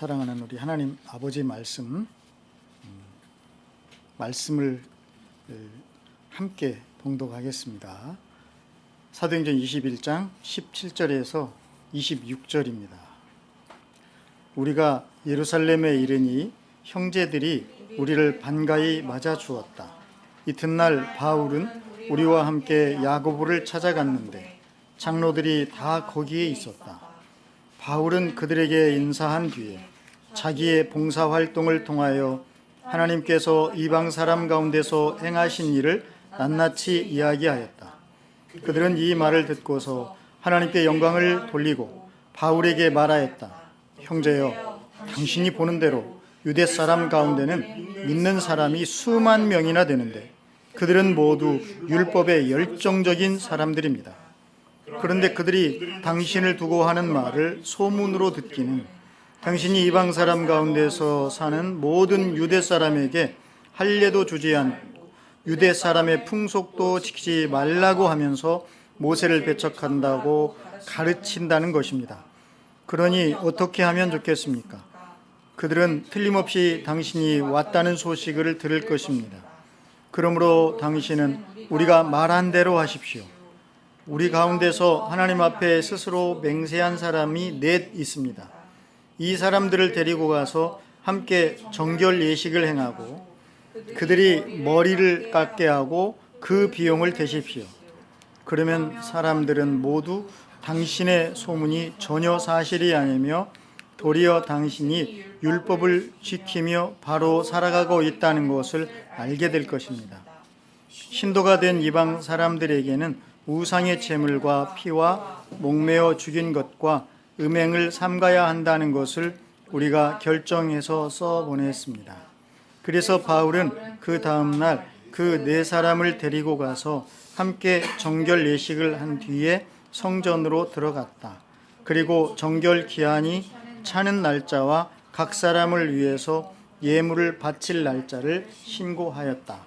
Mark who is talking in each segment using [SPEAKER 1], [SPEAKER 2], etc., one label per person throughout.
[SPEAKER 1] 사랑하는 우리 하나님 아버지 말씀을 함께 봉독하겠습니다. 사도행전 21장 17절에서 26절입니다. 우리가 예루살렘에 이르니 형제들이 우리를 반가이 맞아 주었다. 이튿날 바울은 우리와 함께 야고보를 찾아갔는데 장로들이 다 거기에 있었다. 바울은 그들에게 인사한 뒤에 자기의 봉사활동을 통하여 하나님께서 이방 사람 가운데서 행하신 일을 낱낱이 이야기하였다. 그들은 이 말을 듣고서 하나님께 영광을 돌리고 바울에게 말하였다. 형제여, 당신이 보는 대로 유대 사람 가운데는 믿는 사람이 수만 명이나 되는데 그들은 모두 율법에 열정적인 사람들입니다. 그런데 그들이 당신을 두고 하는 말을 소문으로 듣기는 당신이 이방 사람 가운데서 사는 모든 유대 사람에게 할례도 주지 않고 유대 사람의 풍속도 지키지 말라고 하면서 모세를 배척한다고 가르친다는 것입니다. 그러니 어떻게 하면 좋겠습니까? 그들은 틀림없이 당신이 왔다는 소식을 들을 것입니다. 그러므로 당신은 우리가 말한 대로 하십시오. 우리 가운데서 하나님 앞에 스스로 맹세한 사람이 넷 있습니다. 이 사람들을 데리고 가서 함께 정결 예식을 행하고 그들이 머리를 깎게 하고 그 비용을 대십시오. 그러면 사람들은 모두 당신의 소문이 전혀 사실이 아니며 도리어 당신이 율법을 지키며 바로 살아가고 있다는 것을 알게 될 것입니다. 신도가 된 이방 사람들에게는 우상의 제물과 피와 목매어 죽인 것과 음행을 삼가야 한다는 것을 우리가 결정해서 써보냈습니다. 그래서 바울은 그 다음 날 그 네 사람을 데리고 가서 함께 정결 예식을 한 뒤에 성전으로 들어갔다. 그리고 정결 기한이 차는 날짜와 각 사람을 위해서 예물을 바칠 날짜를 신고하였다.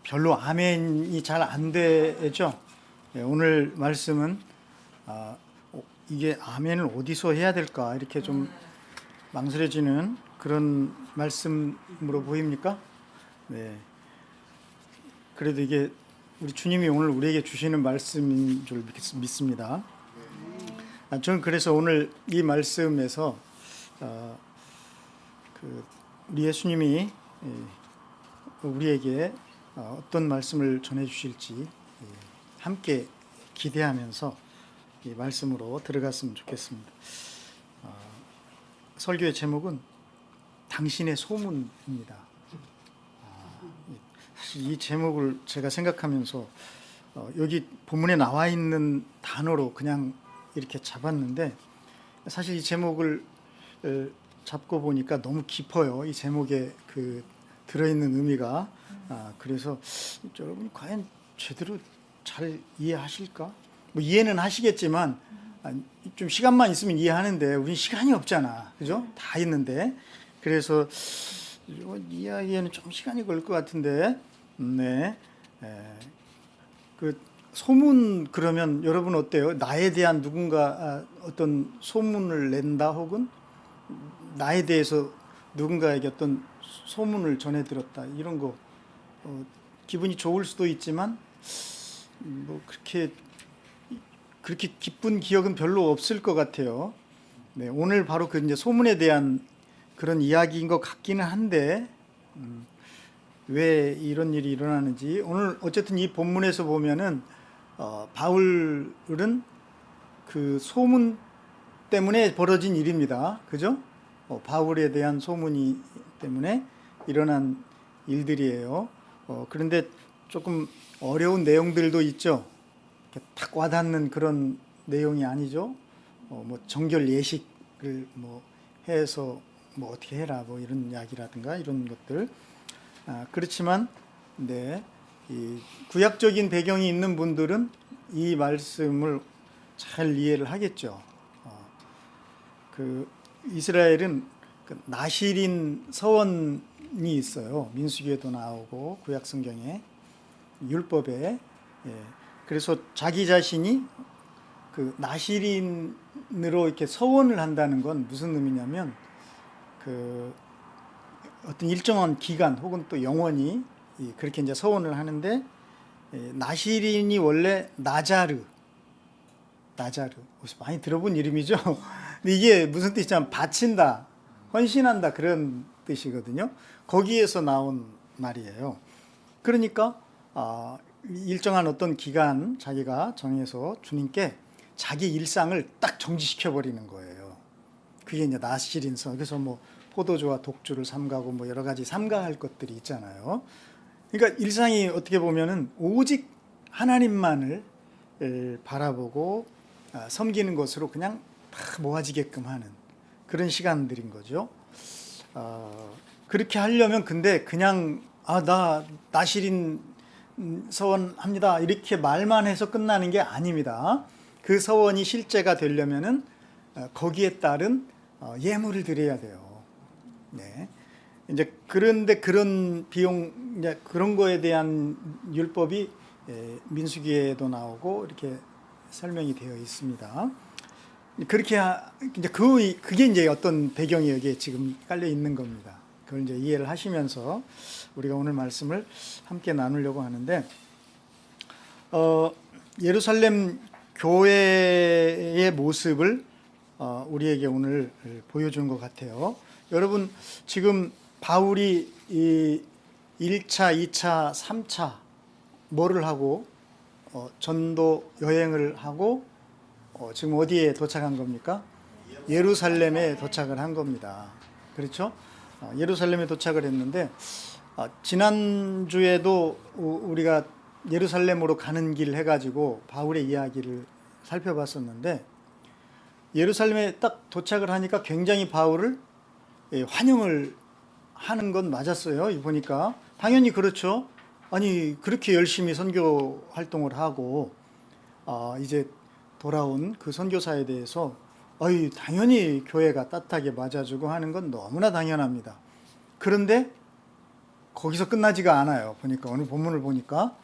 [SPEAKER 1] 별로 아멘이 잘 안 되죠? 오늘 말씀은 이게 아멘을 어디서 해야 될까 이렇게 좀 망설여지는 그런 말씀으로 보입니까? 네. 그래도 이게 우리 주님이 오늘 우리에게 주시는 말씀인 줄 믿습니다. 저는 그래서 오늘 이 말씀에서 우리 예수님이 우리에게 어떤 말씀을 전해 주실지 함께 기대하면서 이 말씀으로 들어갔으면 좋겠습니다. 설교의 제목은 당신의 소문입니다. 사실 이 제목을 제가 생각하면서 여기 본문에 나와 있는 단어로 그냥 이렇게 잡았는데 사실 이 제목을 잡고 보니까 너무 깊어요. 이 제목에 그 들어있는 의미가. 그래서 여러분이 과연 제대로 잘 이해하실까? 뭐 이해는 하시겠지만 좀 시간만 있으면 이해하는데 우린 시간이 없잖아, 그죠? 다 있는데. 그래서 이해하기에는 좀 시간이 걸릴 것 같은데, 네. 그 소문 그러면 여러분 어때요? 나에 대한 누군가 어떤 소문을 낸다 혹은 나에 대해서 누군가에게 어떤 소문을 전해 들었다 이런 거 기분이 좋을 수도 있지만 뭐 그렇게 기쁜 기억은 별로 없을 것 같아요. 네, 오늘 바로 그 이제 소문에 대한 그런 이야기인 것 같기는 한데 왜 이런 일이 일어나는지 오늘 어쨌든 이 본문에서 보면은 바울은 그 소문 때문에 벌어진 일입니다. 그죠? 바울에 대한 소문이 때문에 일어난 일들이에요. 그런데 조금 어려운 내용들도 있죠. 탁 와닿는 그런 내용이 아니죠. 뭐 정결 예식을 뭐 해서 뭐 어떻게 해라 뭐 이런 이야기라든가 이런 것들. 그렇지만 네, 이 구약적인 배경이 있는 분들은 이 말씀을 잘 이해를 하겠죠. 그 이스라엘은 그 나실인 서원이 있어요. 민수기에도 나오고 구약 성경에 율법에. 그래서 자기 자신이 그 나실인 기간으로 이렇게 서원을 한다는 건 무슨 의미냐면 그 어떤 일정한 기간 혹은 또 영원히 그렇게 이제 서원을 하는데, 나시린이 원래 나자르 많이 들어본 이름이죠. 근데 이게 무슨 뜻이냐면 바친다, 헌신한다 그런 뜻이거든요. 거기에서 나온 말이에요. 그러니까 일정한 어떤 기간 자기가 정해서 주님께 자기 일상을 딱 정지시켜 버리는 거예요. 그게 이제 나시린서. 그래서 뭐 포도주와 독주를 삼가고 뭐 여러 가지 삼가할 것들이 있잖아요. 그러니까 일상이 어떻게 보면은 오직 하나님만을 바라보고 섬기는 것으로 그냥 다 모아지게끔 하는 그런 시간들인 거죠. 그렇게 하려면 근데 그냥 나 나시린 서원합니다 이렇게 말만 해서 끝나는 게 아닙니다. 그 서원이 실제가 되려면은 거기에 따른 예물을 드려야 돼요. 네. 이제 그런데 그런 비용, 이제 그런 거에 대한 율법이 민수기에도 나오고 이렇게 설명이 되어 있습니다. 그렇게 이제 그게 이제 어떤 배경이 여기에 지금 깔려 있는 겁니다. 그걸 이제 이해를 하시면서 우리가 오늘 말씀을 함께 나누려고 하는데, 예루살렘 교회의 모습을 우리에게 오늘 보여주는 것 같아요. 여러분, 지금 바울이 이 1차, 2차, 3차 뭐를 하고 전도 여행을 하고 지금 어디에 도착한 겁니까? 예루살렘에 도착을 한 겁니다. 그렇죠? 예루살렘에 도착을 했는데, 지난주에도 우리가 예루살렘으로 가는 길 해가지고 바울의 이야기를 살펴봤었는데, 예루살렘에 딱 도착을 하니까 굉장히 바울을 환영을 하는 건 맞았어요. 보니까 당연히 그렇죠. 아니 그렇게 열심히 선교 활동을 하고 이제 돌아온 그 선교사에 대해서 당연히 교회가 따뜻하게 맞아주고 하는 건 너무나 당연합니다. 그런데 거기서 끝나지가 않아요. 보니까 오늘 본문을 보니까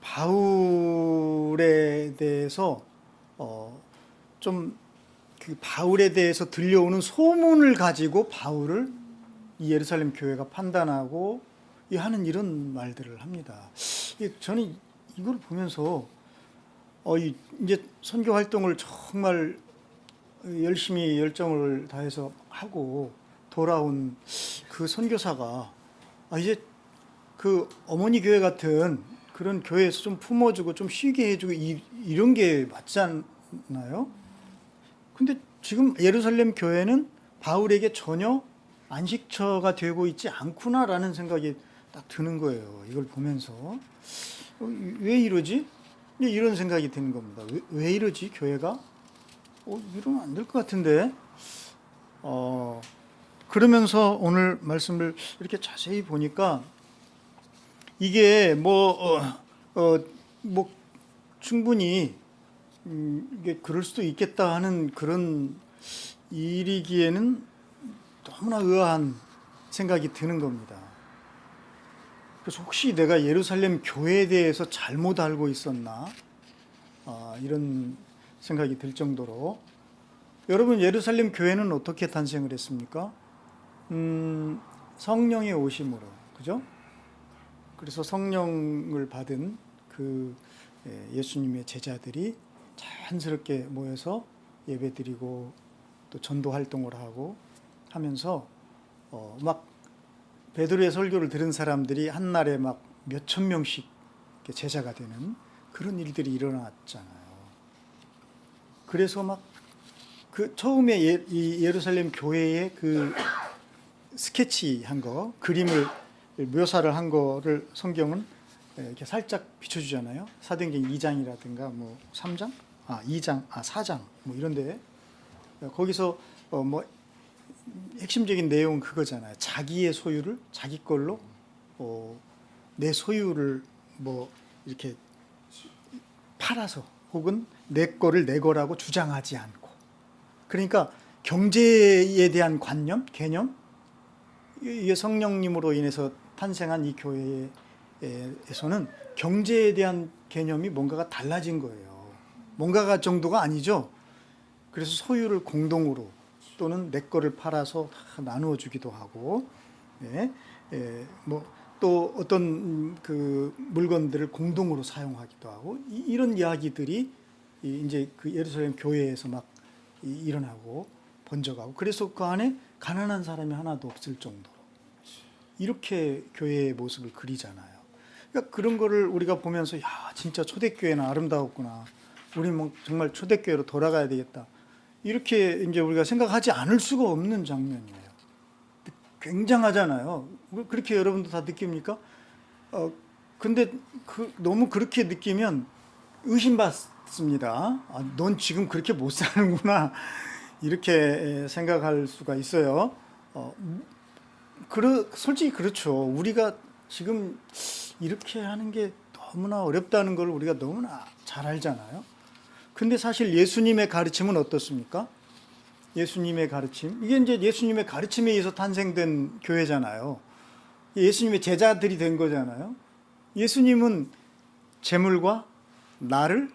[SPEAKER 1] 바울에 대해서 좀 그 바울에 대해서 들려오는 소문을 가지고 바울을 이 예루살렘 교회가 판단하고 하는 이런 말들을 합니다. 저는 이걸 보면서 이제 선교 활동을 정말 열심히 열정을 다해서 하고 돌아온 그 선교사가 이제 그 어머니 교회 같은 그런 교회에서 좀 품어주고 좀 쉬게 해주고 이런 게 맞지 않나요? 근데 지금 예루살렘 교회는 바울에게 전혀 안식처가 되고 있지 않구나라는 생각이 딱 드는 거예요. 이걸 보면서 왜 이러지? 이런 생각이 드는 겁니다. 왜 이러지? 교회가 이러면 안 될 것 같은데. 그러면서 오늘 말씀을 이렇게 자세히 보니까 이게 뭐 충분히 이게 그럴 수도 있겠다 하는 그런 일이기에는 너무나 의아한 생각이 드는 겁니다. 그래서 혹시 내가 예루살렘 교회에 대해서 잘못 알고 있었나? 이런 생각이 들 정도로. 여러분, 예루살렘 교회는 어떻게 탄생을 했습니까? 성령의 오심으로, 그죠? 그래서 성령을 받은 그 예수님의 제자들이 자연스럽게 모여서 예배드리고 또 전도 활동을 하고 하면서 막 베드로의 설교를 들은 사람들이 한날에 막 몇천 명씩 제자가 되는 그런 일들이 일어났잖아요. 그래서 막 그 처음에 이 예루살렘 교회의 그 스케치한 거, 그림을 묘사를 한 거를 성경은 이렇게 살짝 비춰주잖아요. 사도행전 2장이라든가 뭐 3장, 2장, 4장 뭐 이런데 거기서 뭐 핵심적인 내용은 그거잖아요. 자기의 소유를 자기 걸로 내 소유를 뭐 이렇게 팔아서 혹은 내 거를 내 거라고 주장하지 않고, 그러니까 경제에 대한 관념, 개념, 이게 성령님으로 인해서 탄생한 이 교회에서는 경제에 대한 개념이 뭔가가 달라진 거예요. 뭔가가 정도가 아니죠. 그래서 소유를 공동으로 또는 내 거를 팔아서 다 나누어 주기도 하고, 네, 또 어떤 그 물건들을 공동으로 사용하기도 하고, 이런 이야기들이 이제 그 예루살렘 교회에서 막 일어나고 번져가고, 그래서 그 안에 가난한 사람이 하나도 없을 정도로 이렇게 교회의 모습을 그리잖아요. 그러니까 그런 거를 우리가 보면서 야, 진짜 초대교회는 아름다웠구나. 우리 뭐 정말 초대교회로 돌아가야 되겠다. 이렇게 이제 우리가 생각하지 않을 수가 없는 장면이에요. 굉장하잖아요. 그렇게 여러분도 다 느낍니까? 근데 너무 그렇게 느끼면 의심받습니다. 아, 넌 지금 그렇게 못 사는구나. 이렇게 생각할 수가 있어요. 솔직히 그렇죠. 우리가 지금 이렇게 하는 게 너무나 어렵다는 걸 우리가 너무나 잘 알잖아요. 근데 사실 예수님의 가르침은 어떻습니까? 예수님의 가르침. 이게 이제 예수님의 가르침에 의해서 탄생된 교회잖아요. 예수님의 제자들이 된 거잖아요. 예수님은 재물과 나를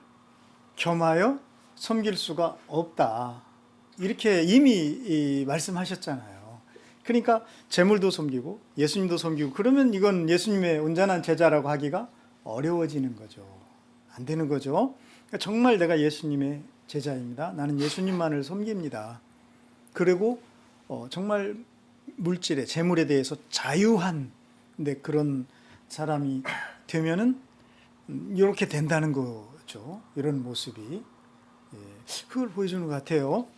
[SPEAKER 1] 겸하여 섬길 수가 없다. 이렇게 이미 말씀하셨잖아요. 그러니까 재물도 섬기고 예수님도 섬기고 그러면 이건 예수님의 온전한 제자라고 하기가 어려워지는 거죠. 안 되는 거죠. 그러니까 정말 내가 예수님의 제자입니다. 나는 예수님만을 섬깁니다. 그리고 정말 물질에 재물에 대해서 자유한 그런 사람이 되면은 이렇게 된다는 거죠. 이런 모습이 그걸 보여주는 것 같아요.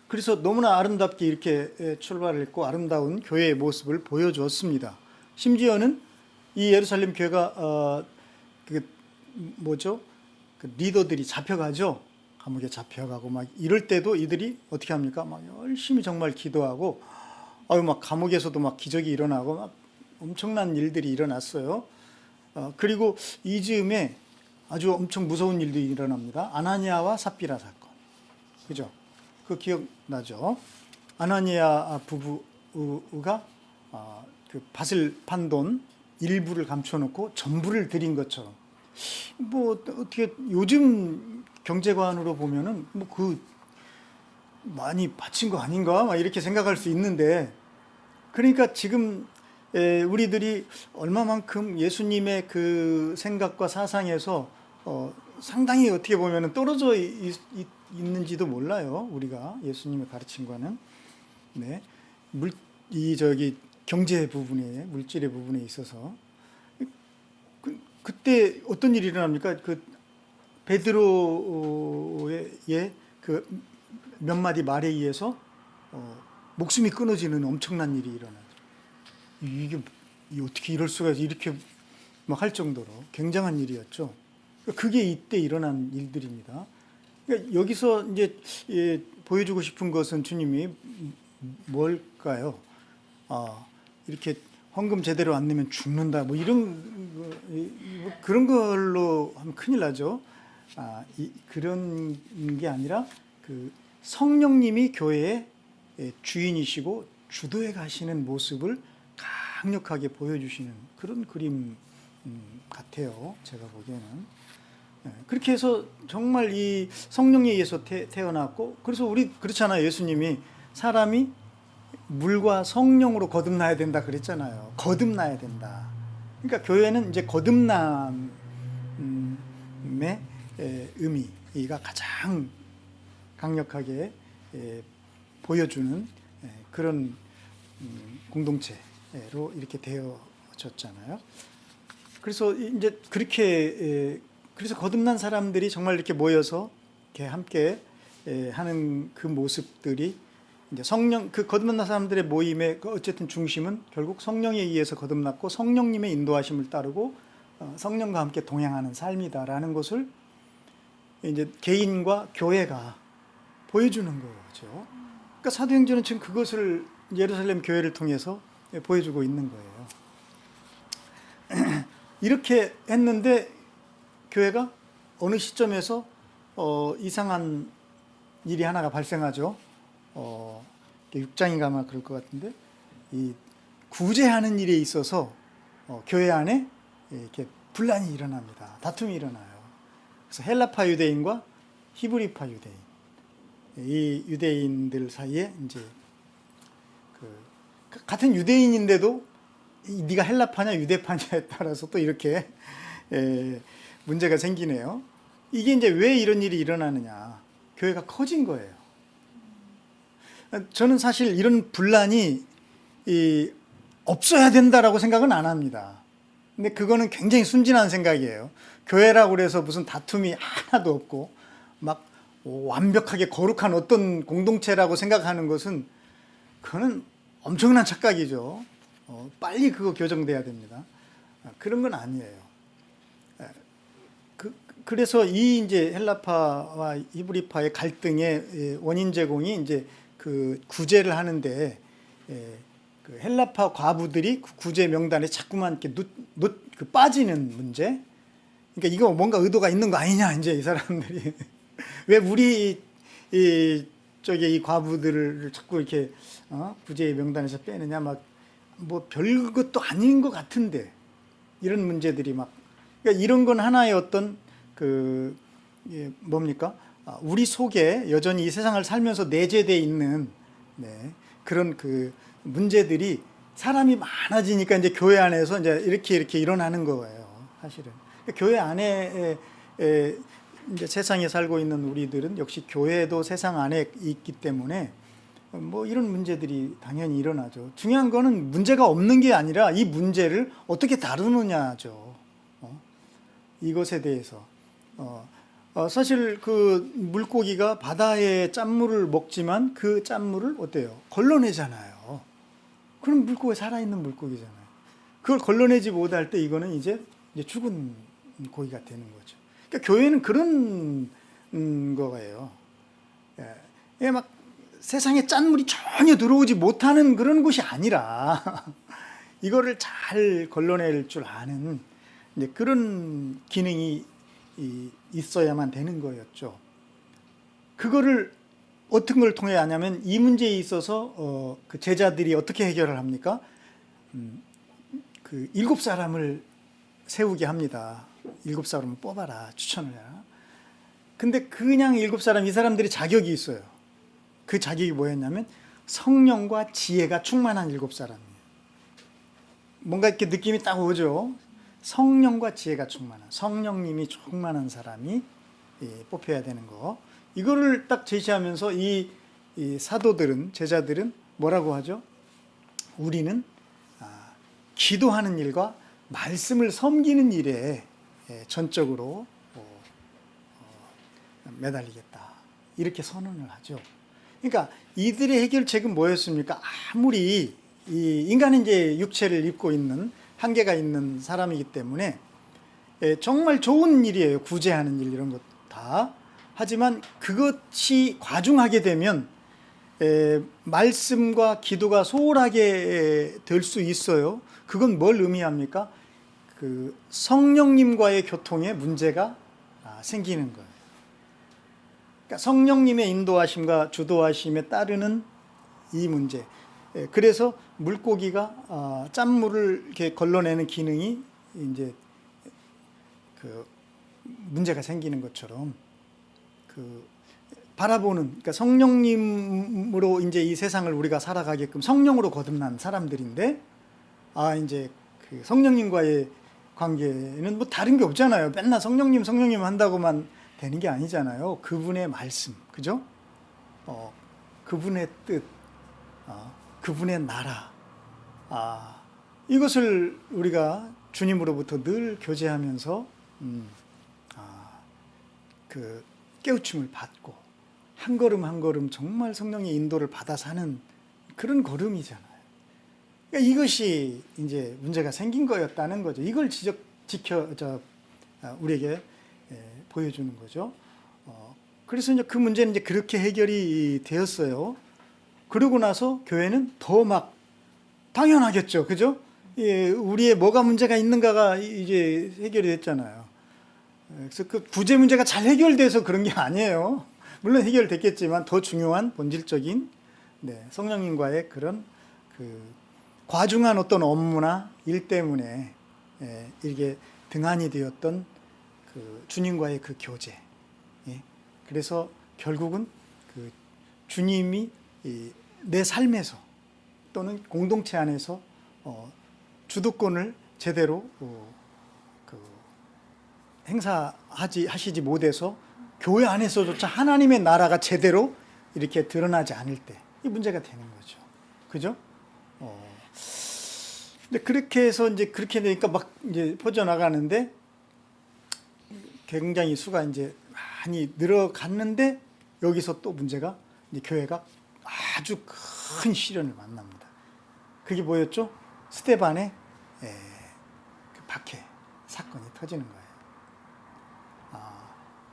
[SPEAKER 1] 그래서 너무나 아름답게 이렇게 출발을 했고 아름다운 교회의 모습을 보여주었습니다. 심지어는 이 예루살렘 교회가 그 리더들이 잡혀가죠. 감옥에 잡혀가고 막 이럴 때도 이들이 어떻게 합니까? 막 열심히 정말 기도하고 막 감옥에서도 막 기적이 일어나고 막 엄청난 일들이 일어났어요. 그리고 이 즈음에 아주 엄청 무서운 일도 일어납니다. 아나니아와 삽비라 사건. 그죠? 그 기억나죠? 아나니아 부부가 그 밭을 판 돈 일부를 감춰놓고 전부를 드린 것처럼 어떻게 요즘 경제관으로 보면은 많이 바친 거 아닌가 막 이렇게 생각할 수 있는데, 그러니까 지금 우리들이 얼마만큼 예수님의 그 생각과 사상에서 상당히 어떻게 보면은 떨어져 있는지도 몰라요. 우리가 예수님의 가르침과는. 네. 경제 부분에, 물질의 부분에 있어서. 그때 어떤 일이 일어납니까? 그 베드로의 그 몇 마디 말에 의해서 목숨이 끊어지는 엄청난 일이 일어나죠. 이게 어떻게 이럴 수가 이렇게 막 할 정도로 굉장한 일이었죠. 그게 이때 일어난 일들입니다. 그러니까 여기서 이제 보여주고 싶은 것은 주님이 뭘까요? 이렇게 헌금 제대로 안 내면 죽는다. 그런 걸로 하면 큰일 나죠. 그런 게 아니라 그 성령님이 교회의 주인이시고 주도해 가시는 모습을 강력하게 보여주시는 그런 그림 같아요. 제가 보기에는. 그렇게 해서 정말 이 성령에 의해서 태어났고, 그래서 우리 그렇잖아요. 예수님이 사람이 물과 성령으로 거듭나야 된다 그랬잖아요. 거듭나야 된다. 그러니까 교회는 이제 거듭남의 의미가 가장 강력하게 보여주는 그런 공동체로 이렇게 되어졌잖아요. 그래서 이제 그렇게 그래서 거듭난 사람들이 정말 이렇게 모여서 이렇게 함께 하는 그 모습들이 이제 그 거듭난 사람들의 모임의 어쨌든 중심은 결국 성령에 의해서 거듭났고 성령님의 인도하심을 따르고 성령과 함께 동행하는 삶이다라는 것을 이제 개인과 교회가 보여주는 거죠. 그러니까 사도행전은 지금 그것을 예루살렘 교회를 통해서 보여주고 있는 거예요. 이렇게 했는데 교회가 어느 시점에서 이상한 일이 하나가 발생하죠. 6장인가 아마 그럴 것 같은데, 이 구제하는 일에 있어서 교회 안에 이렇게 분란이 일어납니다. 다툼이 일어나요. 그래서 헬라파 유대인과 히브리파 유대인, 이 유대인들 사이에 이제 같은 유대인인데도 네가 헬라파냐 유대파냐에 따라서 또 이렇게 문제가 생기네요. 이게 이제 왜 이런 일이 일어나느냐? 교회가 커진 거예요. 저는 사실 이런 분란이 없어야 된다라고 생각은 안 합니다. 근데 그거는 굉장히 순진한 생각이에요. 교회라고 그래서 무슨 다툼이 하나도 없고 막 완벽하게 거룩한 어떤 공동체라고 생각하는 것은 그거는 엄청난 착각이죠. 빨리 그거 교정돼야 됩니다. 그런 건 아니에요. 그래서 이 이제 헬라파와 히브리파의 갈등의 원인 제공이 이제 그 구제를 하는데 그 헬라파 과부들이 구제 명단에 자꾸만 이렇게 빠지는 문제. 그러니까 이거 뭔가 의도가 있는 거 아니냐 이제 이 사람들이 왜 우리 이 과부들을 자꾸 이렇게 구제 명단에서 빼느냐 막 뭐 별것도 아닌 것 같은데 이런 문제들이 막 그러니까 이런 건 하나의 어떤 뭡니까? 우리 속에 여전히 이 세상을 살면서 내재되어 있는 그런 그 문제들이 사람이 많아지니까 이제 교회 안에서 이제 이렇게 일어나는 거예요. 사실은 교회 안에 이제 세상에 살고 있는 우리들은 역시 교회도 세상 안에 있기 때문에 뭐 이런 문제들이 당연히 일어나죠. 중요한 거는 문제가 없는 게 아니라 이 문제를 어떻게 다루느냐죠. 이것에 대해서 사실 그 물고기가 바다의 짠물을 먹지만 그 짠물을 어때요? 걸러내잖아요. 그럼 물고기 살아있는 물고기잖아요. 그걸 걸러내지 못할 때 이거는 이제 죽은 고기가 되는 거죠. 그러니까 교회는 그런 거예요. 예, 막 세상에 짠물이 전혀 들어오지 못하는 그런 곳이 아니라 이거를 잘 걸러낼 줄 아는 이제 그런 기능이 있어야만 되는 거였죠. 그거를 어떤 걸 통해 하냐면 이 문제에 있어서 그 제자들이 어떻게 해결을 합니까? 그 7사람을 세우게 합니다. 7사람을 뽑아라, 추천을 해라. 근데 그냥 7사람, 이 사람들이 자격이 있어요. 그 자격이 뭐였냐면 성령과 지혜가 충만한 7사람이에요. 뭔가 이렇게 느낌이 딱 오죠. 성령과 지혜가 충만한, 성령님이 충만한 사람이 뽑혀야 되는 거. 이거를 딱 제시하면서 이 사도들은, 제자들은 뭐라고 하죠? 우리는 기도하는 일과 말씀을 섬기는 일에 전적으로 매달리겠다. 이렇게 선언을 하죠. 그러니까 이들의 해결책은 뭐였습니까? 아무리 이 인간은 이제 육체를 입고 있는 한계가 있는 사람이기 때문에 정말 좋은 일이에요. 구제하는 일 이런 것 다. 하지만 그것이 과중하게 되면 말씀과 기도가 소홀하게 될 수 있어요. 그건 뭘 의미합니까? 그 성령님과의 교통에 문제가 생기는 거예요. 그러니까 성령님의 인도하심과 주도하심에 따르는 이 문제. 그래서 물고기가 짠물을 이렇게 걸러내는 기능이 이제 그 문제가 생기는 것처럼 그 바라보는, 그러니까 성령님으로 이제 이 세상을 우리가 살아가게끔 성령으로 거듭난 사람들인데 이제 그 성령님과의 관계는 뭐 다른 게 없잖아요. 맨날 성령님 한다고만 되는 게 아니잖아요. 그분의 말씀, 그죠? 그분의 뜻, 그분의 나라, 이것을 우리가 주님으로부터 늘 교제하면서 그 깨우침을 받고 한 걸음 한 걸음 정말 성령의 인도를 받아 사는 그런 걸음이잖아요. 그러니까 이것이 이제 문제가 생긴 거였다는 거죠. 이걸 우리에게 보여주는 거죠. 그래서 이제 그 문제는 이제 그렇게 해결이 되었어요. 그러고 나서 교회는 더 막 당연하겠죠, 그죠? 우리의 뭐가 문제가 있는가가 이제 해결이 됐잖아요. 그래서 그 구제 문제가 잘 해결돼서 그런 게 아니에요. 물론 해결됐겠지만 더 중요한 본질적인 성령님과의 그런 그 과중한 어떤 업무나 일 때문에 이게 등한이 되었던 그 그 주님과의 그 교제. 예. 그래서 결국은 그 주님이 내 삶에서 또는 공동체 안에서 주도권을 제대로 그 하시지 못해서 교회 안에서조차 하나님의 나라가 제대로 이렇게 드러나지 않을 때 이 문제가 되는 거죠. 그죠? 근데 그렇게 해서 이제 그렇게 되니까 막 이제 퍼져나가는데 굉장히 수가 이제 많이 늘어갔는데 여기서 또 문제가 이제 교회가 아주 큰 시련을 만납니다. 그게 뭐였죠? 스데반의 그 박해 사건이 터지는 거예요.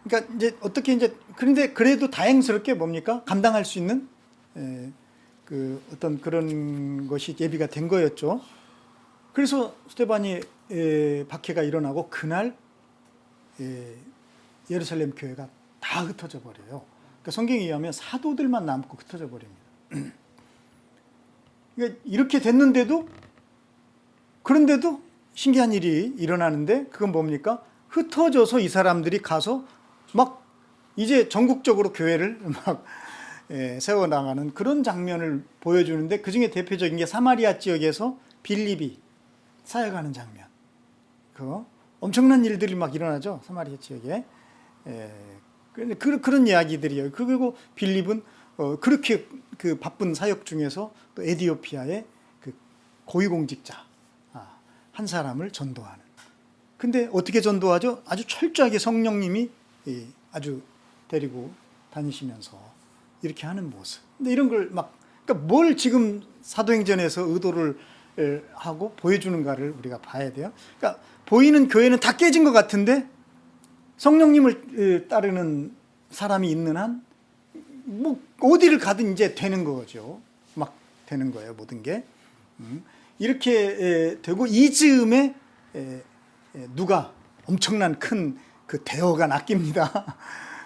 [SPEAKER 1] 그러니까 이제 어떻게 이제 그런데 그래도 다행스럽게 뭡니까? 감당할 수 있는 그 어떤 그런 것이 예비가 된 거였죠. 그래서 스데반이 박해가 일어나고 그날 예루살렘 교회가 다 흩어져 버려요. 그러니까 성경에 의하면 사도들만 남고 흩어져 버립니다. 그러니까 이렇게 됐는데도 그런데도 신기한 일이 일어나는데 그건 뭡니까? 흩어져서 이 사람들이 가서 막 이제 전국적으로 교회를 막 세워나가는 그런 장면을 보여주는데 그중에 대표적인 게 사마리아 지역에서 빌립이 사역하는 장면. 그 엄청난 일들이 막 일어나죠. 사마리아 지역에. 그런 이야기들이에요. 그리고 빌립은 그렇게 그 바쁜 사역 중에서 또 에디오피아의 그 고위공직자 한 사람을 전도하는. 근데 어떻게 전도하죠? 아주 철저하게 성령님이 아주 데리고 다니시면서 이렇게 하는 모습. 근데 이런 걸 막, 그러니까 뭘 지금 사도행전에서 의도를 하고 보여주는가를 우리가 봐야 돼요. 그러니까 보이는 교회는 다 깨진 것 같은데 성령님을 따르는 사람이 있는 한 뭐 어디를 가든 이제 되는 거죠. 막 되는 거예요, 모든 게. 이렇게 되고 이 즈음에 누가 엄청난 큰 그 대어가 낚입니다.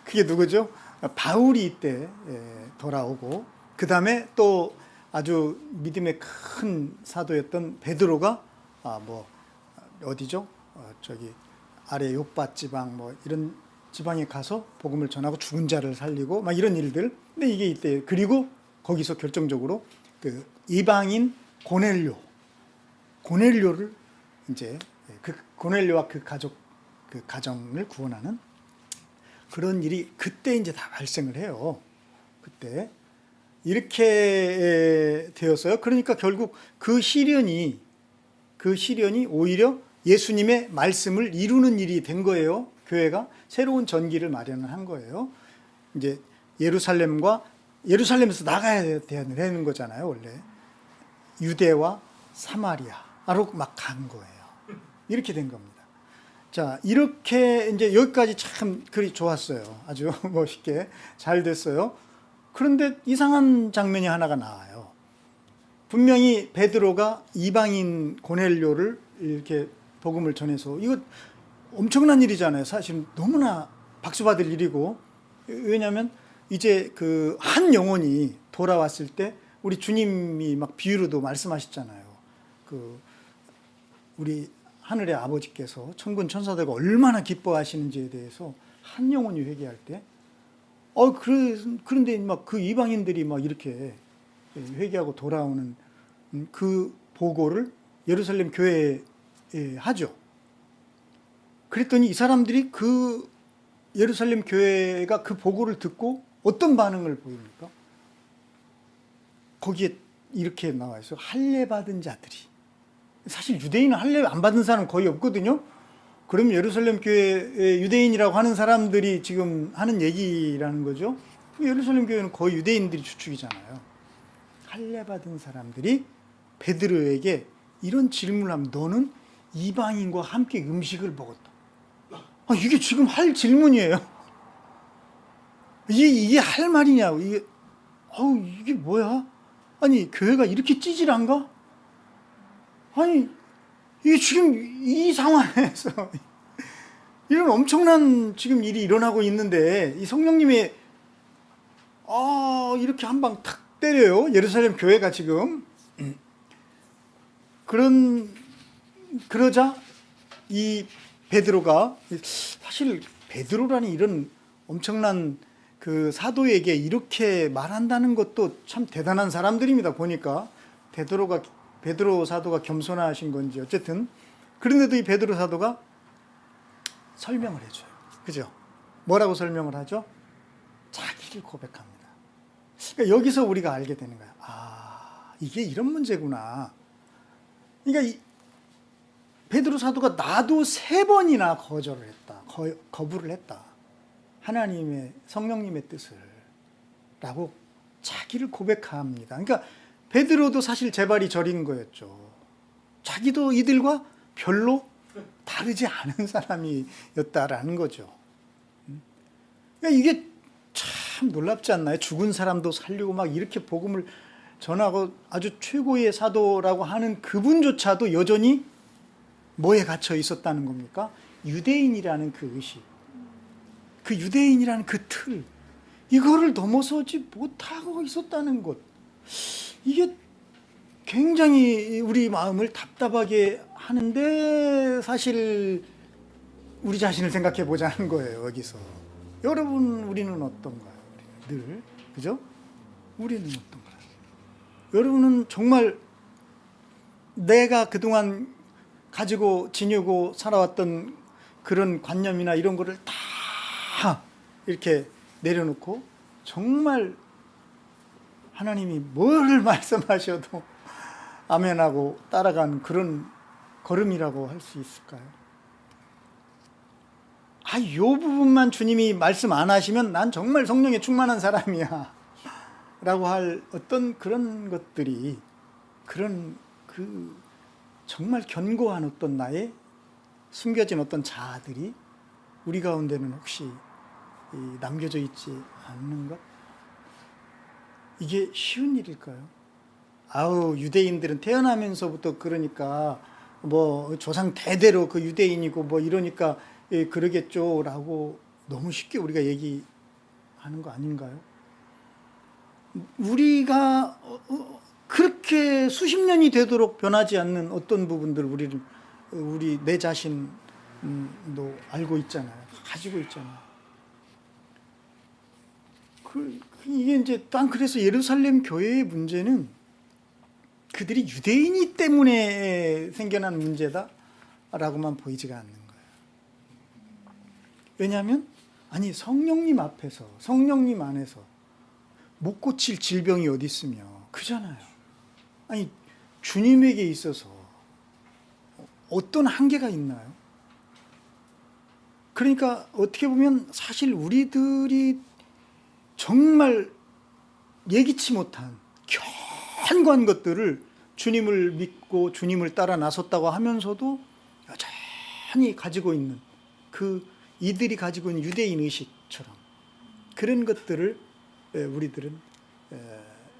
[SPEAKER 1] 그게 누구죠? 바울이 이때 돌아오고 그 다음에 또 아주 믿음의 큰 사도였던 베드로가 뭐 어디죠? 저기 아래 요빠 지방 뭐 이런 지방에 가서 복음을 전하고 죽은 자를 살리고 막 이런 일들. 근데 이게 이때 그리고 거기서 결정적으로 그 이방인 고넬료를 이제 그 고넬료와 그 가정을 구원하는 그런 일이 그때 이제 다 발생을 해요. 그때 이렇게 되었어요. 그러니까 결국 그 시련이 오히려 예수님의 말씀을 이루는 일이 된 거예요. 교회가 새로운 전기를 마련을 한 거예요. 이제 예루살렘에서 나가야 되는 거잖아요, 원래. 유대와 사마리아로 막 간 거예요. 이렇게 된 겁니다. 자, 이렇게 이제 여기까지 참 글이 좋았어요. 아주 멋있게 잘 됐어요. 그런데 이상한 장면이 하나가 나와요. 분명히 베드로가 이방인 고넬료를 이렇게 복음을 전해서 이거 엄청난 일이잖아요. 사실 너무나 박수 받을 일이고 왜냐하면 이제 그 한 영혼이 돌아왔을 때 우리 주님이 막 비유로도 말씀하셨잖아요. 그 우리 하늘의 아버지께서 천군 천사들과 얼마나 기뻐하시는지에 대해서 한 영혼이 회개할 때 그런데 막 그 이방인들이 막 이렇게 회개하고 돌아오는 그 보고를 예루살렘 교회에 하죠. 그랬더니 이 사람들이 그 예루살렘 교회가 그 보고를 듣고 어떤 반응을 보입니까? 거기에 이렇게 나와 있어요. 할례 받은 자들이. 사실 유대인은 할례 안 받은 사람은 거의 없거든요. 그럼 예루살렘 교회 유대인이라고 하는 사람들이 지금 하는 얘기라는 거죠. 예루살렘 교회는 거의 유대인들이 주축이잖아요. 할례 받은 사람들이 베드로에게 이런 질문을 하면 너는 이방인과 함께 음식을 먹었다. 이게 지금 할 질문이에요. 이게 할 말이냐고. 이게 뭐야? 아니, 교회가 이렇게 찌질한가? 아니, 이게 지금 이 상황에서 이런 엄청난 지금 일이 일어나고 있는데 이 성령님이 이렇게 한 방 탁 때려요. 예루살렘 교회가 지금. 그러자 이 베드로가 사실 베드로라는 이런 엄청난 그 사도에게 이렇게 말한다는 것도 참 대단한 사람들입니다. 보니까 베드로 사도가 겸손하신 건지 어쨌든 그런데도 이 베드로 사도가 설명을 해줘요. 그죠? 뭐라고 설명을 하죠? 자기를 고백합니다. 그러니까 여기서 우리가 알게 되는 거야. 아, 이게 이런 문제구나. 그러니까 베드로 사도가 나도 3번이나 거절을 했다. 거부를 했다. 하나님의 성령님의 뜻을 라고 자기를 고백합니다. 그러니까 베드로도 사실 제발이 저린 거였죠. 자기도 이들과 별로 다르지 않은 사람이었다라는 거죠. 그러니까 이게 참 놀랍지 않나요? 죽은 사람도 살리고 막 이렇게 복음을 전하고 아주 최고의 사도라고 하는 그분조차도 여전히 뭐에 갇혀 있었다는 겁니까? 유대인이라는 그 의식, 그 유대인이라는 그 틀, 이거를 넘어서지 못하고 있었다는 것. 이게 굉장히 우리 마음을 답답하게 하는데 사실 우리 자신을 생각해 보자는 거예요. 여기서 여러분, 우리는 어떤가요? 늘 그죠? 우리는 어떤가요? 여러분은 정말 내가 그동안 가지고 지니고 살아왔던 그런 관념이나 이런 거를 다 이렇게 내려놓고 정말 하나님이 뭘 말씀하셔도 아멘하고 따라가는 그런 걸음이라고 할 수 있을까요? 아, 이 부분만 주님이 말씀 안 하시면 난 정말 성령에 충만한 사람이야 라고 할 어떤 그런 것들이, 그런 그 정말 견고한 어떤 나의 숨겨진 어떤 자아들이 우리 가운데는 혹시 남겨져 있지 않는 것? 이게 쉬운 일일까요? 아우, 유대인들은 태어나면서부터 그러니까 뭐 조상 대대로 그 유대인이고 뭐 이러니까 그러겠죠 라고 너무 쉽게 우리가 얘기하는 거 아닌가요? 우리가 그렇게 수십 년이 되도록 변하지 않는 어떤 부분들 우리 내 자신도 알고 있잖아요. 가지고 있잖아요. 이게 이제 딱 그래서 예루살렘 교회의 문제는 그들이 유대인이 때문에 생겨난 문제다라고만 보이지가 않는 거예요. 왜냐하면 아니, 성령님 앞에서, 성령님 안에서 못 고칠 질병이 어디 있으며 그잖아요. 아니, 주님에게 있어서 어떤 한계가 있나요? 그러니까 어떻게 보면 사실 우리들이 정말 예기치 못한 견고한 것들을 주님을 믿고 주님을 따라 나섰다고 하면서도 여전히 가지고 있는 이들이 가지고 있는 유대인 의식처럼 그런 것들을 우리들은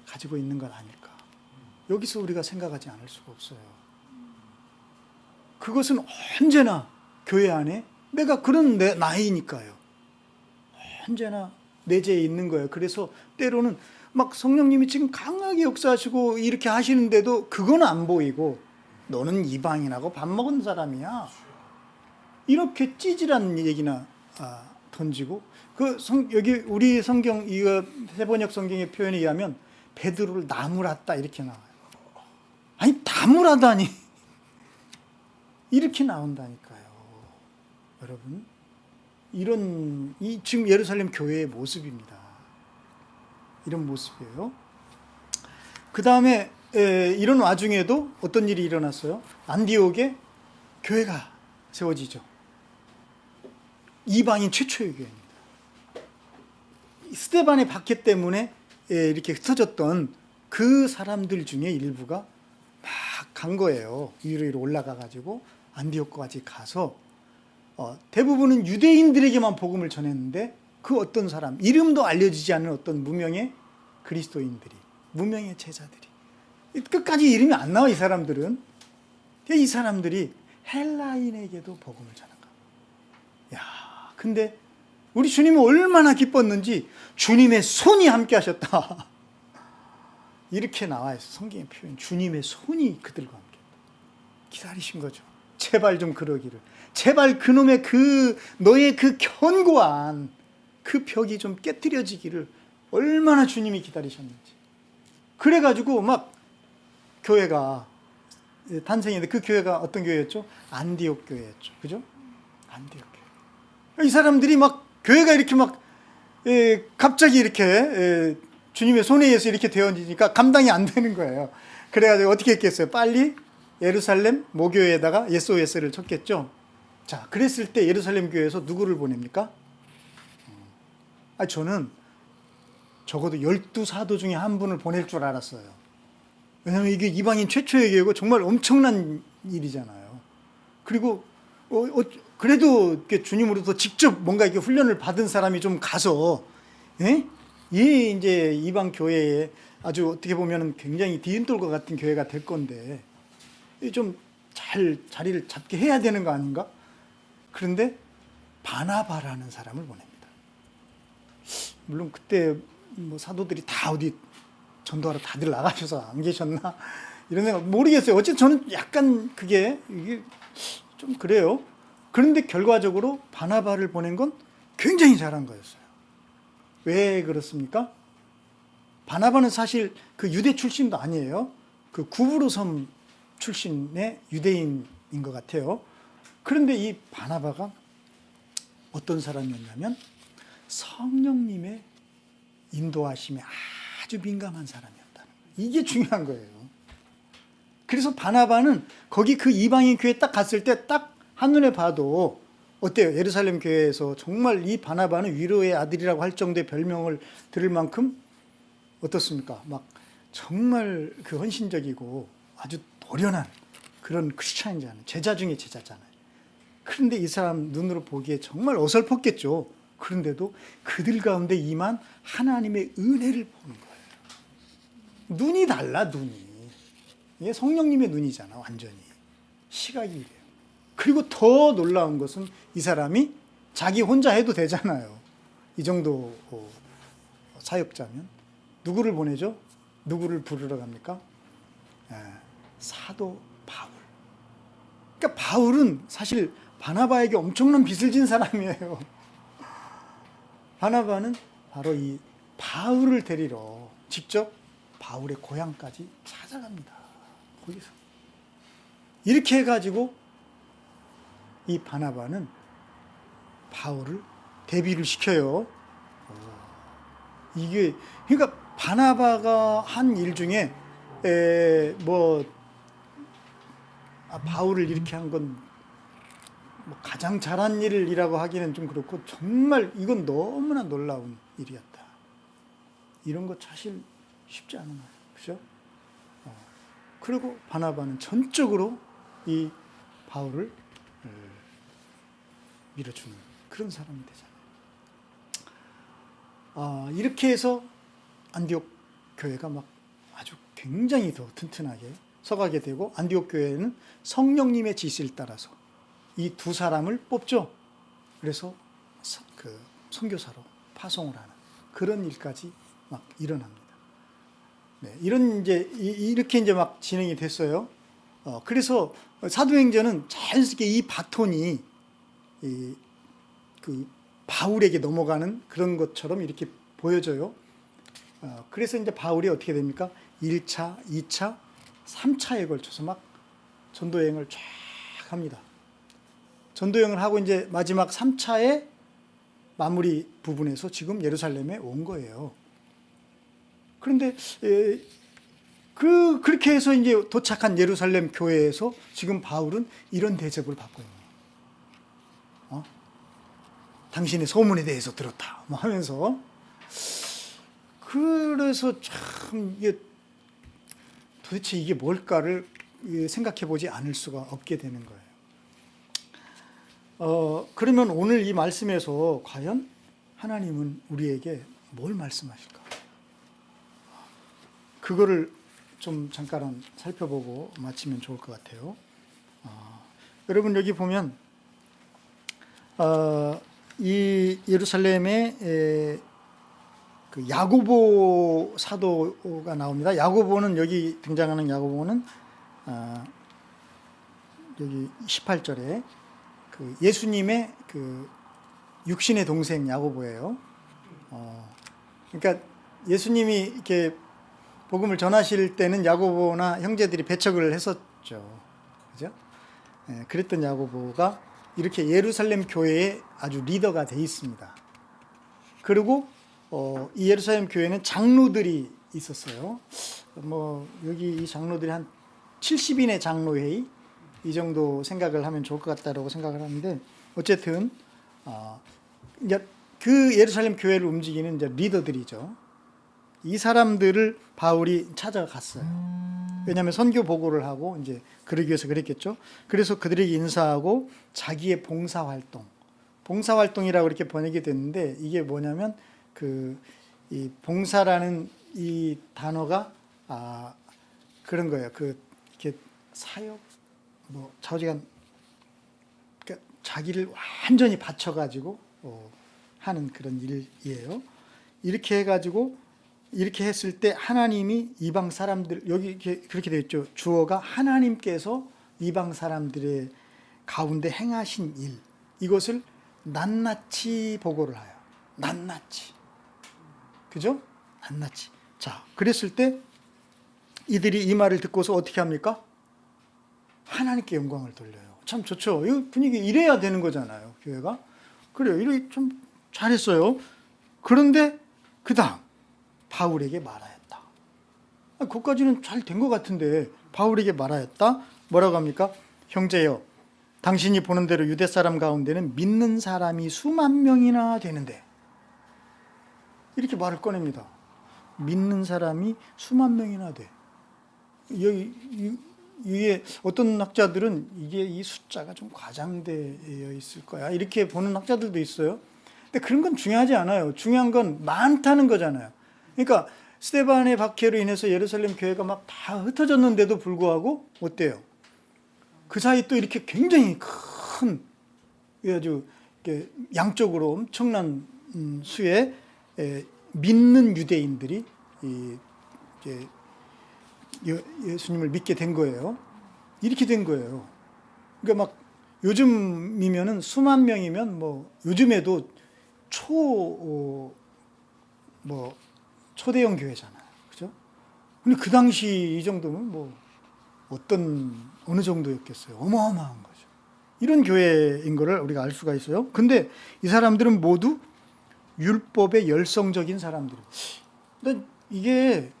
[SPEAKER 1] 가지고 있는 건 아닐까. 여기서 우리가 생각하지 않을 수가 없어요. 그것은 언제나 교회 안에 내가 그런 나이니까요. 언제나 내재해 있는 거예요. 그래서 때로는 막 성령님이 지금 강하게 역사하시고 이렇게 하시는데도 그건 안 보이고 너는 이방인하고 밥 먹은 사람이야. 이렇게 찌질한 얘기나 던지고 여기 우리 성경 이거 세번역 성경의 표현에 의하면 베드로를 나무랐다 이렇게 나와요. 아니, 나무라다니 이렇게 나온다니까요. 여러분, 이런 지금 예루살렘 교회의 모습입니다. 이런 모습이에요. 그 다음에 이런 와중에도 어떤 일이 일어났어요? 안디옥에 교회가 세워지죠. 이방인 최초의 교회입니다. 스데반의 박해 때문에 이렇게 흩어졌던 그 사람들 중에 일부가 막 간 거예요. 위로 올라가가지고 안디옥까지 가서 대부분은 유대인들에게만 복음을 전했는데 그 어떤 사람, 이름도 알려지지 않는 어떤 무명의 그리스도인들이, 무명의 제자들이, 끝까지 이름이 안 나와. 이 사람들은, 이 사람들이 헬라인에게도 복음을 전한 거야. 야, 근데 우리 주님은 얼마나 기뻤는지 주님의 손이 함께 하셨다. 이렇게 나와 있어. 성경의 표현. 주님의 손이 그들과 함께 기다리신 거죠. 제발 좀 그러기를. 제발 그놈의 너의 그 견고한 그 벽이 좀 깨뜨려지기를 얼마나 주님이 기다리셨는지. 그래가지고 막 교회가 탄생했는데, 그 교회가 어떤 교회였죠? 안디옥 교회였죠. 그죠? 안디옥 교회. 이 사람들이 막 교회가 이렇게 막 갑자기 이렇게 주님의 손에 의해서 이렇게 되어지니까 감당이 안 되는 거예요. 그래가지고 어떻게 했겠어요? 빨리 예루살렘 모교회에다가 SOS를 쳤겠죠. 자, 그랬을 때 예루살렘 교회에서 누구를 보냅니까? 저는 적어도 12사도 중에 한 분을 보낼 줄 알았어요. 왜냐하면 이게 이방인 최초의 교회고 정말 엄청난 일이잖아요. 그리고 그래도 주님으로부터 직접 뭔가 이렇게 훈련을 받은 사람이 좀 가서, 이제 이방 교회에 아주 어떻게 보면 굉장히 디딤돌과 같은 교회가 될 건데 좀 잘 자리를 잡게 해야 되는 거 아닌가? 그런데 바나바라는 사람을 보냅니다. 물론 그때 뭐 사도들이 다 어디 전도하러 다들 나가셔서 안 계셨나 이런 생각 모르겠어요. 어쨌든 저는 약간 이게 좀 그래요. 그런데 결과적으로 바나바를 보낸 건 굉장히 잘한 거였어요. 왜 그렇습니까? 바나바는 사실 그 유대 출신도 아니에요. 그 구브로 섬 출신의 유대인인 것 같아요. 그런데 이 바나바가 어떤 사람이었냐면 성령님의 인도하심에 아주 민감한 사람이었다는 거예요. 이게 중요한 거예요. 그래서 바나바는 거기 그 이방인 교회 딱 갔을 때 딱 한눈에 봐도 어때요? 예루살렘 교회에서 정말 이 바나바는 위로의 아들이라고 할 정도의 별명을 들을 만큼 어떻습니까? 막 정말 그 헌신적이고 아주 노련한 그런 크리스찬이잖아요. 제자 중에 제자잖아요. 그런데 이 사람 눈으로 보기에 정말 어설펐겠죠. 그런데도 그들 가운데 임한 하나님의 은혜를 보는 거예요. 눈이 달라, 눈이. 이게 성령님의 눈이잖아, 완전히. 시각이 이래요. 그리고 더 놀라운 것은 이 사람이 자기 혼자 해도 되잖아요. 이 정도 사역자면. 누구를 보내죠? 누구를 부르러 갑니까? 사도 바울. 그러니까 바울은 사실 바나바에게 엄청난 빚을 진 사람이에요. 바나바는 바로 이 바울을 데리러 직접 바울의 고향까지 찾아갑니다. 거기서. 이렇게 해가지고 이 바나바는 바울을 데뷔를 시켜요. 이게, 그러니까 바나바가 한 일 중에 바울을 이렇게 한 건 뭐 가장 잘한 일이라고 하기는 좀 그렇고 정말 이건 너무나 놀라운 일이었다. 이런 거 사실 쉽지 않은 거예요. 그죠? 그리고 바나바는 전적으로 이 바울을 밀어주는 그런 사람이 되잖아요. 이렇게 해서 안디옥 교회가 막 아주 굉장히 더 튼튼하게 서가게 되고, 안디옥 교회는 성령님의 지시를 따라서 이 두 사람을 뽑죠. 그래서 그 선교사로 파송을 하는 그런 일까지 막 일어납니다. 네, 이렇게 이제 막 진행이 됐어요. 그래서 사도행전은 자연스럽게 이 바톤이 그 바울에게 넘어가는 그런 것처럼 이렇게 보여져요. 그래서 이제 바울이 어떻게 됩니까? 1차, 2차, 3차에 걸쳐서 막 전도여행을 쫙 합니다. 전도여행을 하고 이제 마지막 3차의 마무리 부분에서 지금 예루살렘에 온 거예요. 그런데 그렇게 해서 이제 도착한 예루살렘 교회에서 지금 바울은 이런 대접을 받고 있는 거예요. 당신의 소문에 대해서 들었다 뭐 하면서. 그래서 참 도대체 이게 뭘까를 생각해 보지 않을 수가 없게 되는 거예요. 그러면 오늘 이 말씀에서 과연 하나님은 우리에게 뭘 말씀하실까? 그거를 좀 잠깐 살펴보고 마치면 좋을 것 같아요. 여러분 여기 보면 이 예루살렘에 그 야고보 사도가 나옵니다. 야고보는 여기 등장하는 야고보는 여기 18절에 그 예수님의 그 육신의 동생 야고보예요. 그러니까 예수님이 이렇게 복음을 전하실 때는 야고보나 형제들이 배척을 했었죠. 그죠? 예, 그랬던 야고보가 이렇게 예루살렘 교회의 아주 리더가 돼 있습니다. 그리고 이 예루살렘 교회는 장로들이 있었어요. 뭐 여기 이 장로들이 한 70인의 장로회의 이 정도 생각을 하면 좋을 것 같다라고 생각을 하는데, 어쨌든 이제 그 예루살렘 교회를 움직이는 이제 리더들이죠. 이 사람들을 바울이 찾아갔어요. 왜냐하면 선교 보고를 하고 이제 그러기 위해서 그랬겠죠. 그래서 그들에게 인사하고 자기의 봉사활동이라고 이렇게 번역이 됐는데, 이게 뭐냐면 이 봉사라는 이 단어가 그런 거예요. 이렇게 사역, 뭐 좌우지간, 그러니까 자기를 완전히 바쳐가지고 하는 그런 일이에요. 이렇게 해가지고 이렇게 했을 때 하나님이 이방 사람들, 여기 그렇게 되어 있죠. 주어가 하나님께서 이방 사람들의 가운데 행하신 일, 이것을 낱낱이 보고를 해요. 낱낱이. 그죠? 낱낱이. 자, 그랬을 때 이들이 이 말을 듣고서 어떻게 합니까? 하나님께 영광을 돌려요. 참 좋죠. 이 분위기 이래야 되는 거잖아요. 교회가. 그래요. 이렇게 좀 잘했어요. 그런데 그 다음 바울에게 말하였다. 그것까지는 잘 된 것 같은데 바울에게 말하였다. 뭐라고 합니까? 형제여, 당신이 보는 대로 유대 사람 가운데는 믿는 사람이 수만 명이나 되는데, 이렇게 말을 꺼냅니다. 믿는 사람이 수만 명이나 돼. 이게 어떤 학자들은 이게 이 숫자가 좀 과장되어 있을 거야, 이렇게 보는 학자들도 있어요. 근데 그런 건 중요하지 않아요. 중요한 건 많다는 거잖아요. 그러니까 스데반의 박해로 인해서 예루살렘 교회가 막 다 흩어졌는데도 불구하고 어때요? 그 사이 또 이렇게 굉장히 큰, 아주 양쪽으로 엄청난 수의 믿는 유대인들이 예수님을 믿게 된 거예요. 이렇게 된 거예요. 그러니까 막 요즘이면은 수만 명이면 뭐 요즘에도 초대형 교회잖아요. 그죠? 근데 그 당시 이 정도면 뭐 어느 정도였겠어요. 어마어마한 거죠. 이런 교회인 거를 우리가 알 수가 있어요. 근데 이 사람들은 모두 율법의 열성적인 사람들. 근데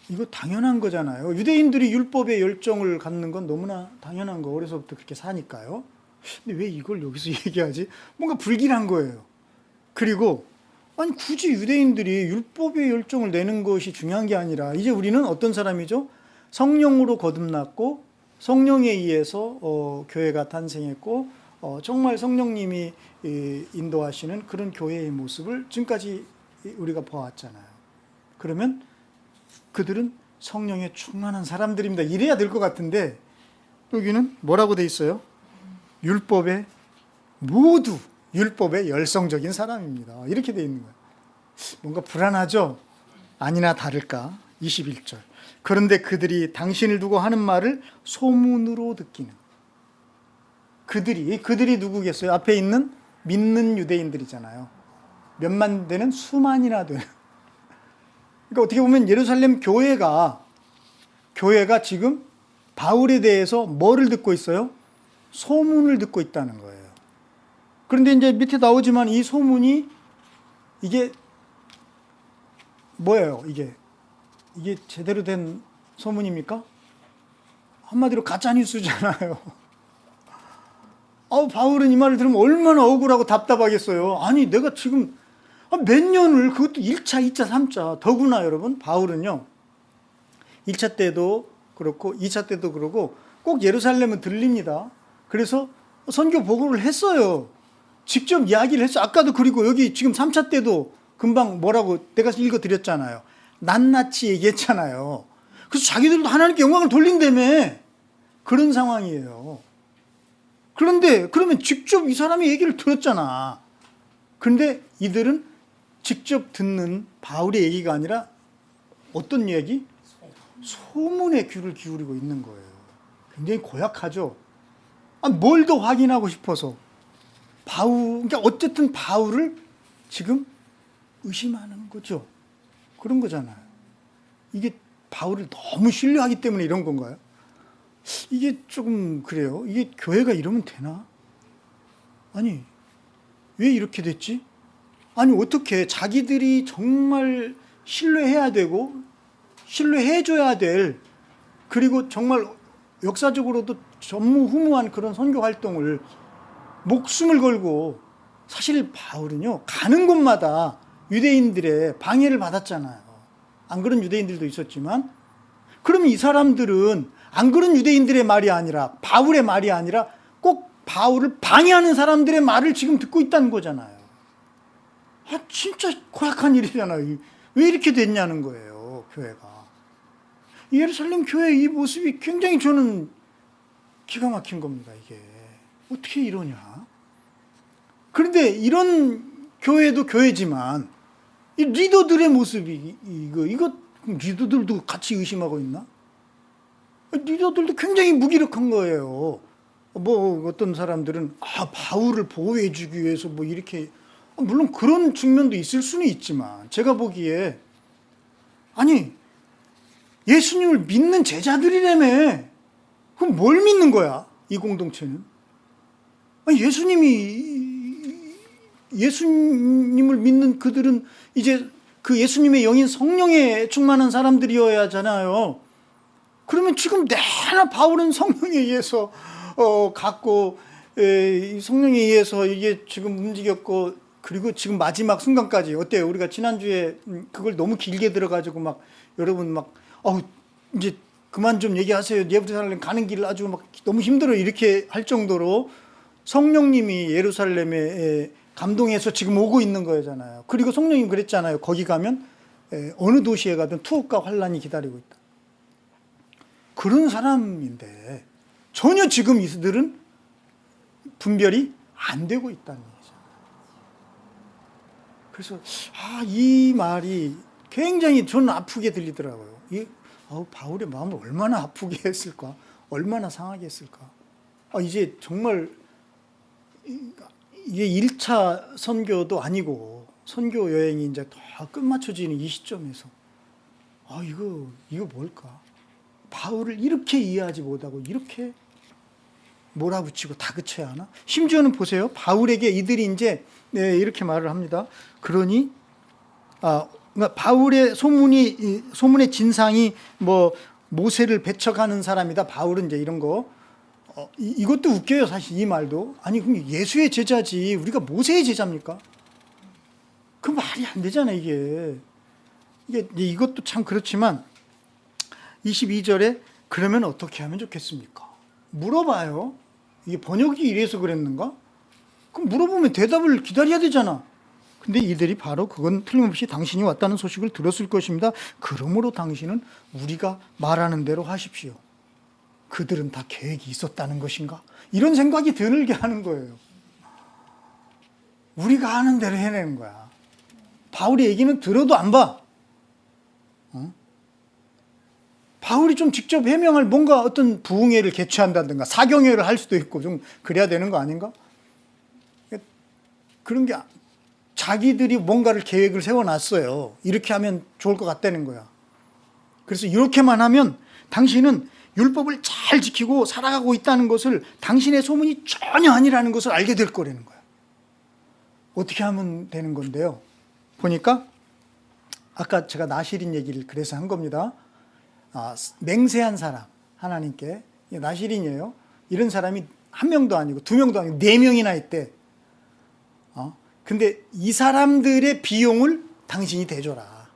[SPEAKER 1] 이거 당연한 거잖아요. 유대인들이 율법의 열정을 갖는 건 너무나 당연한 거. 어려서부터 그렇게 사니까요. 근데 왜 이걸 여기서 얘기하지? 뭔가 불길한 거예요. 그리고 아니 굳이 유대인들이 율법의 열정을 내는 것이 중요한 게 아니라, 이제 우리는 어떤 사람이죠? 성령으로 거듭났고 성령에 의해서 교회가 탄생했고 정말 성령님이 인도하시는 그런 교회의 모습을 지금까지 우리가 보았잖아요. 그러면 그들은 성령에 충만한 사람들입니다. 이래야 될 것 같은데 여기는 뭐라고 돼 있어요? 모두 율법의 열성적인 사람입니다. 이렇게 돼 있는 거예요. 뭔가 불안하죠? 아니나 다를까 21절. 그런데 그들이 당신을 두고 하는 말을 소문으로 듣기는. 그들이 누구겠어요? 앞에 있는 믿는 유대인들이잖아요. 몇만 되는, 수만이나 되는. 그러니까 어떻게 보면 예루살렘 교회가 지금 바울에 대해서 뭐를 듣고 있어요? 소문을 듣고 있다는 거예요. 그런데 이제 밑에 나오지만 이 소문이 이게 뭐예요? 이게 제대로 된 소문입니까? 한마디로 가짜뉴스잖아요. 바울은 이 말을 들으면 얼마나 억울하고 답답하겠어요. 아니 내가 지금 몇 년을, 그것도 1차, 2차, 3차. 더구나 여러분, 바울은요 1차 때도 그렇고 2차 때도 그러고 꼭 예루살렘은 들립니다. 그래서 선교 보고를 했어요. 직접 이야기를 했어요. 아까도. 그리고 여기 지금 3차 때도 금방 뭐라고 내가 읽어드렸잖아요. 낱낱이 얘기했잖아요. 그래서 자기들도 하나님께 영광을 돌린다며. 그런 상황이에요. 그런데 그러면 직접 이 사람의 얘기를 들었잖아. 그런데 이들은 직접 듣는 바울의 얘기가 아니라 어떤 얘기? 소문에 귀를 기울이고 있는 거예요. 굉장히 고약하죠. 뭘 더 확인하고 싶어서 그러니까 어쨌든 바울을 지금 의심하는 거죠. 그런 거잖아요. 이게 바울을 너무 신뢰하기 때문에 이런 건가요? 이게 조금 그래요. 이게 교회가 이러면 되나? 아니, 왜 이렇게 됐지? 아니, 어떻게 자기들이 정말 신뢰해야 되고 신뢰해줘야 될, 그리고 정말 역사적으로도 전무후무한 그런 선교 활동을 목숨을 걸고, 사실 바울은요 가는 곳마다 유대인들의 방해를 받았잖아요. 안 그런 유대인들도 있었지만, 그러면 이 사람들은 안 그런 유대인들의 말이 아니라, 바울의 말이 아니라 꼭 바울을 방해하는 사람들의 말을 지금 듣고 있다는 거잖아요. 진짜 고약한 일이잖아요. 왜 이렇게 됐냐는 거예요, 교회가. 예루살렘 교회의 이 모습이 굉장히 저는 기가 막힌 겁니다, 이게. 어떻게 이러냐? 그런데 이런 교회도 교회지만, 이 리더들의 모습이, 이거 리더들도 같이 의심하고 있나? 리더들도 굉장히 무기력한 거예요. 뭐 어떤 사람들은 바울을 보호해주기 위해서 뭐 이렇게, 물론 그런 측면도 있을 수는 있지만, 제가 보기에 아니 예수님을 믿는 제자들이라며. 그럼 뭘 믿는 거야, 이 공동체는? 예수님을 믿는 그들은 이제 그 예수님의 영인 성령에 충만한 사람들이어야 하잖아요. 그러면 지금 내나 바울은 성령에 의해서 갖고, 성령에 의해서 이게 지금 움직였고, 그리고 지금 마지막 순간까지 어때요? 우리가 지난주에 그걸 너무 길게 들어가지고 막 여러분 막 이제 그만 좀 얘기하세요. 예루살렘 가는 길 아주 막 너무 힘들어 이렇게 할 정도로 성령님이 예루살렘에 감동해서 지금 오고 있는 거잖아요. 그리고 성령님 그랬잖아요. 거기 가면 어느 도시에 가든 투옥과 환란이 기다리고 있다. 그런 사람인데 전혀 지금 이들은 분별이 안 되고 있다는 얘기잖아요. 그래서 이 말이 굉장히 저는 아프게 들리더라고요. 바울의 마음을 얼마나 아프게 했을까? 얼마나 상하게 했을까? 이제 정말 이게 1차 선교도 아니고 선교 여행이 이제 다 끝마쳐지는 이 시점에서 이거 뭘까? 바울을 이렇게 이해하지 못하고 이렇게 몰아붙이고 다그쳐야 하나? 심지어는 보세요. 바울에게 이들이 이제 이렇게 말을 합니다. 그러니 그러니까 바울의 소문의 진상이 뭐 모세를 배척하는 사람이다. 바울은 이제 이런 거. 이것도 웃겨요, 사실 이 말도. 아니 그럼 예수의 제자지 우리가 모세의 제자입니까? 그 말이 안 되잖아요, 이게 이것도 참 그렇지만 22절에 그러면 어떻게 하면 좋겠습니까? 물어봐요. 이게 번역이 이래서 그랬는가? 그럼 물어보면 대답을 기다려야 되잖아. 근데 이들이 바로 그건 틀림없이 당신이 왔다는 소식을 들었을 것입니다. 그러므로 당신은 우리가 말하는 대로 하십시오. 그들은 다 계획이 있었다는 것인가? 이런 생각이 들게 하는 거예요. 우리가 하는 대로 해내는 거야. 바울의 얘기는 들어도 안 봐. 바울이 좀 직접 해명할 뭔가 어떤 부흥회를 개최한다든가 사경회를 할 수도 있고 좀 그래야 되는 거 아닌가? 그런 게 자기들이 뭔가를 계획을 세워놨어요. 이렇게 하면 좋을 것 같다는 거야. 그래서 이렇게만 하면 당신은 율법을 잘 지키고 살아가고 있다는 것을, 당신의 소문이 전혀 아니라는 것을 알게 될 거라는 거야. 어떻게 하면 되는 건데요? 보니까 아까 제가 나실인 얘기를 그래서 한 겁니다. 맹세한 사람, 하나님께 나실인이에요. 이런 사람이 한 명도 아니고 두 명도 아니고 4명이나 있대. 근데 이 사람들의 비용을 당신이 대줘라.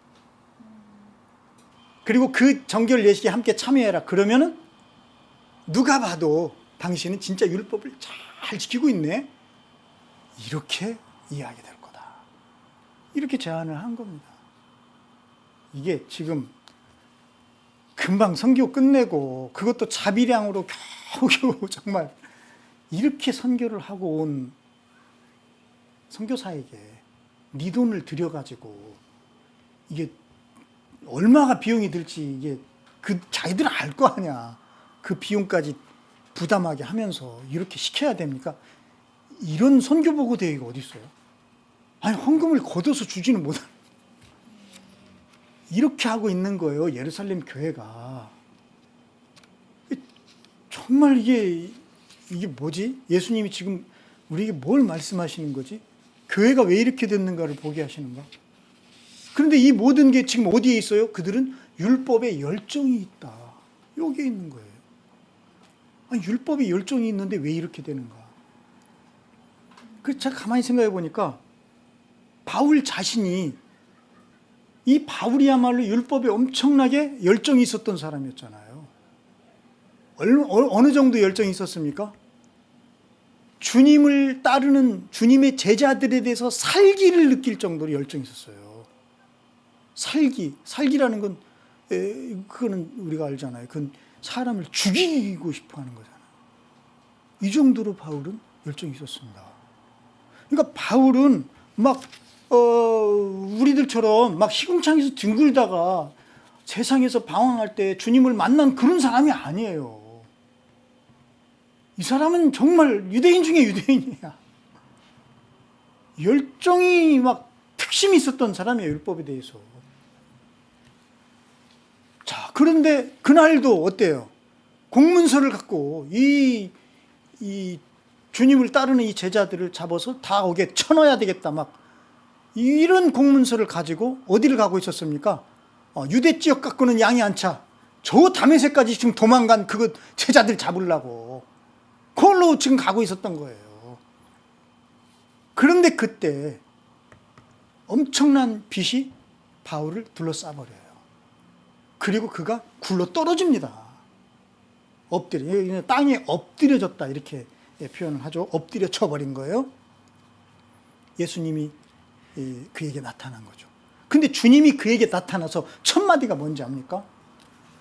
[SPEAKER 1] 그리고 그 정결 예식에 함께 참여해라. 그러면은 누가 봐도 당신은 진짜 율법을 잘 지키고 있네. 이렇게 이해하게 될 거다. 이렇게 제안을 한 겁니다. 이게 지금 금방 선교 끝내고 그것도 자비량으로 겨우겨우 정말 이렇게 선교를 하고 온 선교사에게 네 돈을 들여가지고 이게 얼마가 비용이 들지 이게 자기들은 알 거 아니야. 그 비용까지 부담하게 하면서 이렇게 시켜야 됩니까? 이런 선교보고 대회가 어디 있어요? 아니, 헌금을 걷어서 주지는 못하는, 이렇게 하고 있는 거예요, 예루살렘 교회가. 정말 이게 뭐지? 예수님이 지금 우리에게 뭘 말씀하시는 거지? 교회가 왜 이렇게 됐는가를 보게 하시는가? 그런데 이 모든 게 지금 어디에 있어요? 그들은 율법에 열정이 있다. 여기에 있는 거예요. 아니, 율법에 열정이 있는데 왜 이렇게 되는가? 그래서 제가 가만히 생각해 보니까 바울 자신이, 이 바울이야말로 율법에 엄청나게 열정이 있었던 사람이었잖아요. 어느 정도 열정이 있었습니까? 주님을 따르는 주님의 제자들에 대해서 살기를 느낄 정도로 열정이 있었어요. 살기라는 건, 그거는 우리가 알잖아요. 그건 사람을 죽이고 싶어 하는 거잖아요. 이 정도로 바울은 열정이 있었습니다. 그러니까 바울은 막, 우리들처럼 막 시궁창에서 뒹굴다가 세상에서 방황할 때 주님을 만난 그런 사람이 아니에요. 이 사람은 정말 유대인 중에 유대인이야. 열정이 막 특심이 있었던 사람이에요, 율법에 대해서. 자, 그런데 그날도 어때요? 공문서를 갖고 이 주님을 따르는 이 제자들을 잡아서 다 거기에 쳐넣어야 되겠다, 막 이런 공문서를 가지고 어디를 가고 있었습니까? 유대 지역 갖고는 양이 안 차. 저 다메섹까지 지금 도망간 그거 제자들 잡으려고 그걸로 지금 가고 있었던 거예요. 그런데 그때 엄청난 빛이 바울을 둘러싸버려요. 그리고 그가 굴러 떨어집니다. 엎드려, 땅에 엎드려졌다, 이렇게 표현을 하죠. 엎드려 쳐버린 거예요. 예수님이 그에게 나타난 거죠. 근데 주님이 그에게 나타나서 첫 마디가 뭔지 압니까?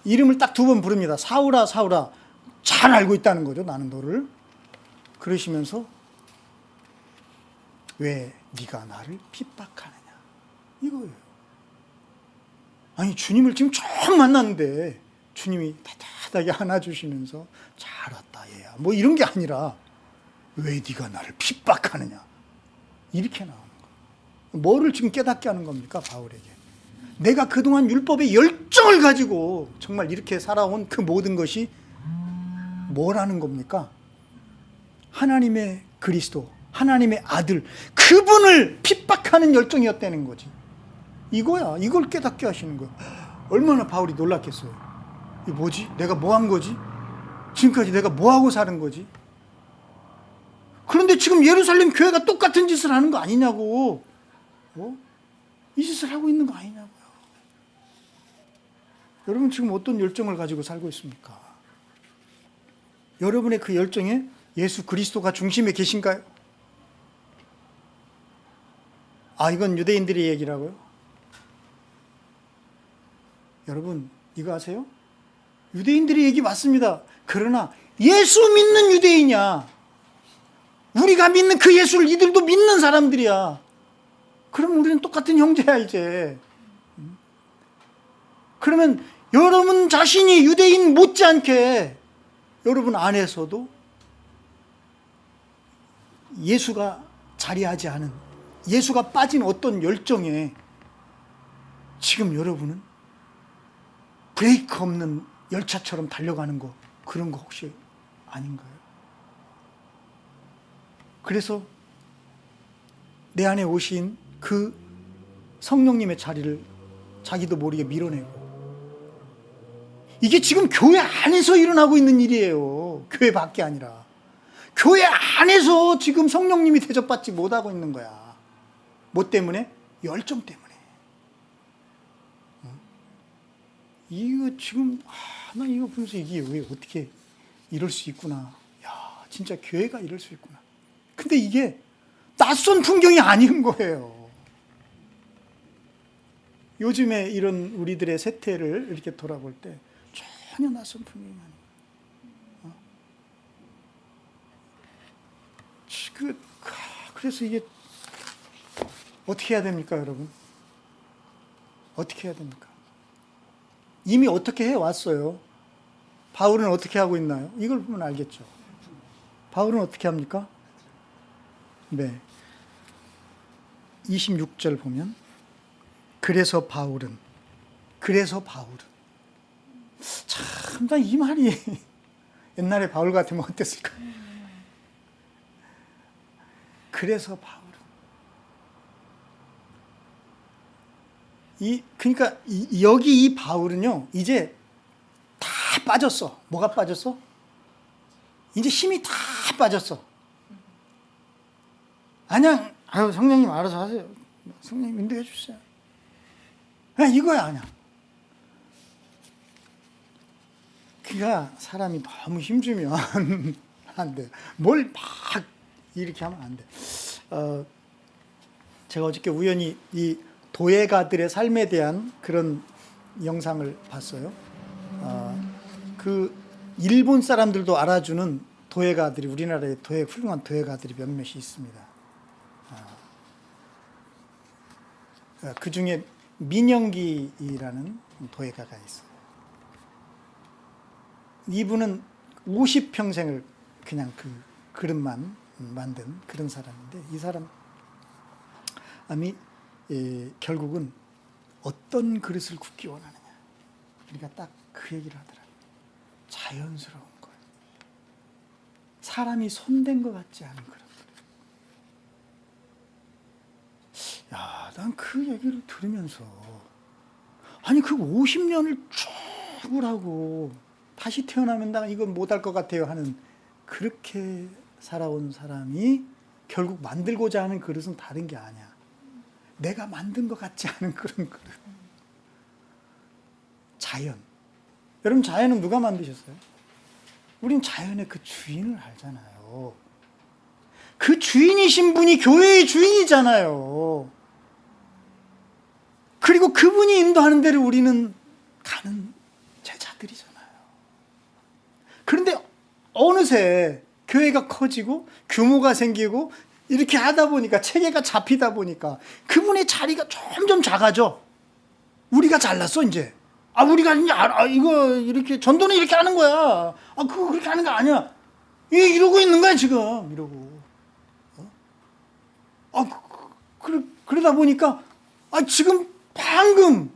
[SPEAKER 1] 이름을 딱 2번 부릅니다. 사울아, 사울아. 잘 알고 있다는 거죠, 나는 너를. 그러시면서 왜 네가 나를 핍박하느냐, 이거예요. 아니, 주님을 지금 처음 만났는데 주님이 따뜻하게 안아주시면서 잘 왔다 얘야, 뭐 이런 게 아니라 왜 네가 나를 핍박하느냐, 이렇게 나오는 거예요. 뭐를 지금 깨닫게 하는 겁니까, 바울에게? 내가 그동안 율법의 열정을 가지고 정말 이렇게 살아온 그 모든 것이 뭐라는 겁니까? 하나님의 그리스도, 하나님의 아들, 그분을 핍박하는 열정이었다는 거지. 이거야. 이걸 깨닫게 하시는 거야. 얼마나 바울이 놀랐겠어요. 이게 뭐지? 내가 뭐 한 거지? 지금까지 내가 뭐 하고 사는 거지? 그런데 지금 예루살렘 교회가 똑같은 짓을 하는 거 아니냐고. 이 짓을 하고 있는 거 아니냐고요. 여러분 지금 어떤 열정을 가지고 살고 있습니까? 여러분의 그 열정에 예수 그리스도가 중심에 계신가요? 아, 이건 유대인들의 얘기라고요? 여러분, 이거 아세요? 유대인들의 얘기 맞습니다. 그러나 예수 믿는 유대인이야. 우리가 믿는 그 예수를 이들도 믿는 사람들이야. 그럼 우리는 똑같은 형제야, 이제. 그러면 여러분 자신이 유대인 못지않게 여러분 안에서도 예수가 자리하지 않은, 예수가 빠진 어떤 열정에 지금 여러분은 브레이크 없는 열차처럼 달려가는 거, 그런 거 혹시 아닌가요? 그래서 내 안에 오신 그 성령님의 자리를 자기도 모르게 밀어내고, 이게 지금 교회 안에서 일어나고 있는 일이에요. 교회 밖이 아니라. 교회 안에서 지금 성령님이 대접받지 못하고 있는 거야. 뭐 때문에? 열정 때문에. 이거 지금, 나 이거 보면서 이게 왜 어떻게 이럴 수 있구나. 야, 진짜 교회가 이럴 수 있구나. 근데 이게 낯선 풍경이 아닌 거예요. 요즘에 이런 우리들의 세태를 이렇게 돌아볼 때 전혀 낯선 풍경이 아니에요. 그래서 이게 어떻게 해야 됩니까, 여러분? 어떻게 해야 됩니까? 이미 어떻게 해왔어요. 바울은 어떻게 하고 있나요? 이걸 보면 알겠죠. 바울은 어떻게 합니까? 네. 26절 보면 그래서 바울은 참, 이 말이 옛날에 바울 같으면 어땠을까? 그래서 바울은 그러니까 여기 이 바울은요 이제 다 빠졌어. 뭐가 빠졌어? 이제 힘이 다 빠졌어. 아니야, 성령님 알아서 하세요. 성령님 인도해 주세요. 그냥 이거야, 그냥. 그가 사람이 너무 힘주면 안 돼. 뭘 막 이렇게 하면 안 돼. 제가 어저께 우연히 이 도예가들의 삶에 대한 그런 영상을 봤어요. 그 일본 사람들도 알아주는 도예가들이, 우리나라에 훌륭한 도예가들이 몇몇이 있습니다. 그 중에 민영기라는 도예가가 있어요. 이분은 50평생을 그냥 그 그릇만 만든 그런 사람인데, 이 사람이 결국은 어떤 그릇을 굽기 원하느냐. 그러니까 딱 그 얘기를 하더라고요. 자연스러운 것. 사람이 손댄 것 같지 않은 그런 그릇. 야, 난 그 얘기를 들으면서 아니 그 50년을 쭉 하고 다시 태어나면 나 이건 못할 것 같아요 하는, 그렇게 살아온 사람이 결국 만들고자 하는 그릇은 다른 게 아니야. 내가 만든 것 같지 않은 그런 그릇. 자연. 여러분, 자연은 누가 만드셨어요? 우린 자연의 그 주인을 알잖아요. 그 주인이신 분이 교회의 주인이잖아요. 그리고 그분이 인도하는 대로 우리는 가는 제자들이잖아요. 그런데 어느새 교회가 커지고 규모가 생기고 이렇게 하다 보니까, 체계가 잡히다 보니까 그분의 자리가 점점 작아져. 우리가 잘났어 이제. 우리가 이제 이거 이렇게 전도는 이렇게 하는 거야. 그거 그렇게 하는 거 아니야. 이러고 있는 거야 지금. 이러고. 그러다 보니까 지금 방금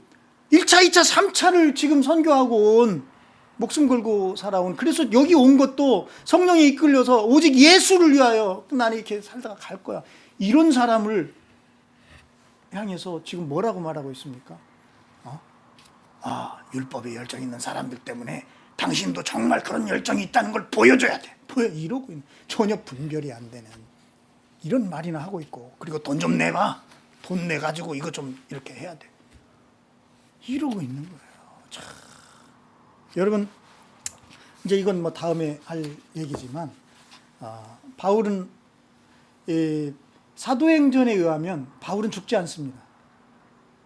[SPEAKER 1] 1차, 2차, 3차를 지금 선교하고 온, 목숨 걸고 살아온, 그래서 여기 온 것도 성령에 이끌려서 오직 예수를 위하여 나는 이렇게 살다가 갈 거야. 이런 사람을 향해서 지금 뭐라고 말하고 있습니까? 율법에 열정 있는 사람들 때문에 당신도 정말 그런 열정이 있다는 걸 보여줘야 돼. 이러고 있는, 전혀 분별이 안 되는 이런 말이나 하고 있고, 그리고 돈 좀 내봐. 돈 내가지고 이거 좀 이렇게 해야 돼. 이러고 있는 거예요. 참. 여러분, 이제 이건 뭐 다음에 할 얘기지만, 바울은 사도행전에 의하면 바울은 죽지 않습니다.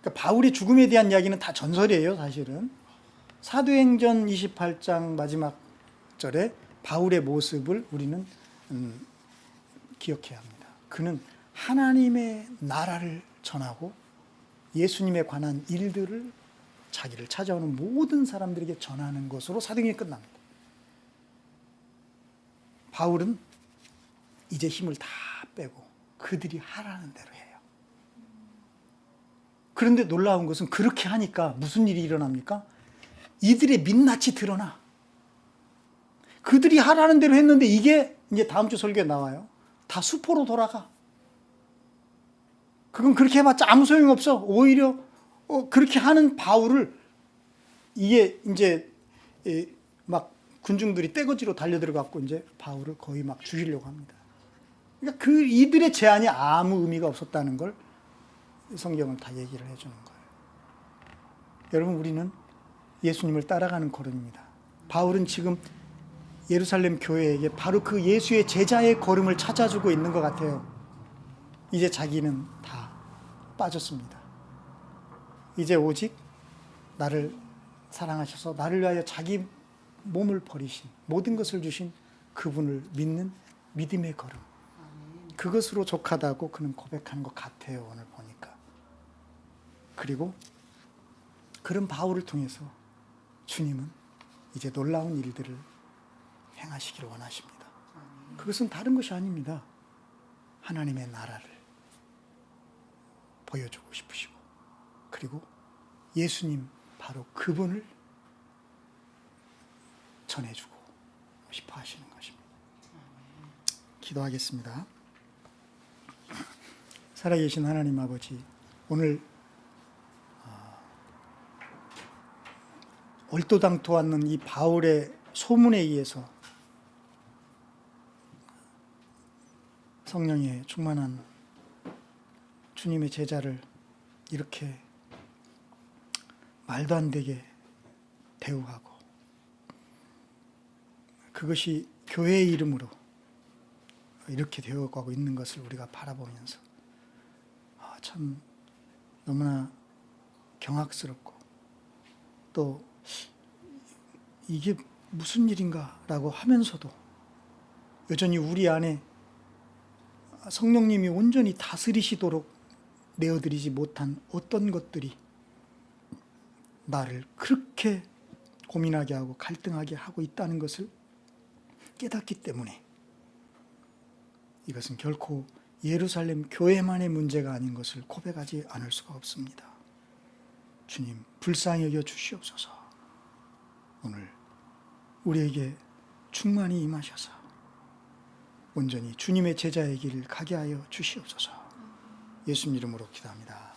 [SPEAKER 1] 그러니까 바울의 죽음에 대한 이야기는 다 전설이에요, 사실은. 사도행전 28장 마지막 절에 바울의 모습을 우리는 기억해야 합니다. 그는 하나님의 나라를 전하고 예수님에 관한 일들을 자기를 찾아오는 모든 사람들에게 전하는 것으로 사도행전이 끝납니다. 바울은 이제 힘을 다 빼고 그들이 하라는 대로 해요. 그런데 놀라운 것은 그렇게 하니까 무슨 일이 일어납니까? 이들의 민낯이 드러나. 그들이 하라는 대로 했는데 이게 이제 다음 주 설교에 나와요. 다 수포로 돌아가. 그건 그렇게 해봤자 아무 소용없어. 오히려 그렇게 하는 바울을, 이게 이제 막 군중들이 떼거지로 달려들어갖고 이제 바울을 거의 막 죽이려고 합니다. 그러니까 이들의 제안이 아무 의미가 없었다는 걸 성경을 다 얘기를 해주는 거예요. 여러분, 우리는 예수님을 따라가는 걸음입니다. 바울은 지금 예루살렘 교회에게 바로 그 예수의 제자의 걸음을 찾아주고 있는 것 같아요. 이제 자기는 다 빠졌습니다. 이제 오직 나를 사랑하셔서 나를 위하여 자기 몸을 버리신, 모든 것을 주신 그분을 믿는 믿음의 걸음, 그것으로 족하다고 그는 고백하는 것 같아요, 오늘 보니까. 그리고 그런 바울을 통해서 주님은 이제 놀라운 일들을 행하시기를 원하십니다. 그것은 다른 것이 아닙니다. 하나님의 나라를 보여주고 싶으시고, 그리고 예수님 바로 그분을 전해주고 싶어 하시는 것입니다. 기도하겠습니다. 살아계신 하나님 아버지, 오늘 얼토당토 않는 이 바울의 소문에 의해서 성령의 충만한 주님의 제자를 이렇게 말도 안 되게 대우하고, 그것이 교회의 이름으로 이렇게 되어가고 있는 것을 우리가 바라보면서 참 너무나 경악스럽고, 또 이게 무슨 일인가 라고 하면서도 여전히 우리 안에 성령님이 온전히 다스리시도록 내어드리지 못한 어떤 것들이 나를 그렇게 고민하게 하고 갈등하게 하고 있다는 것을 깨닫기 때문에, 이것은 결코 예루살렘 교회만의 문제가 아닌 것을 고백하지 않을 수가 없습니다. 주님, 불쌍히 여겨 주시옵소서. 오늘 우리에게 충만히 임하셔서 온전히 주님의 제자의 길을 가게 하여 주시옵소서. 예수님 이름으로 기도합니다.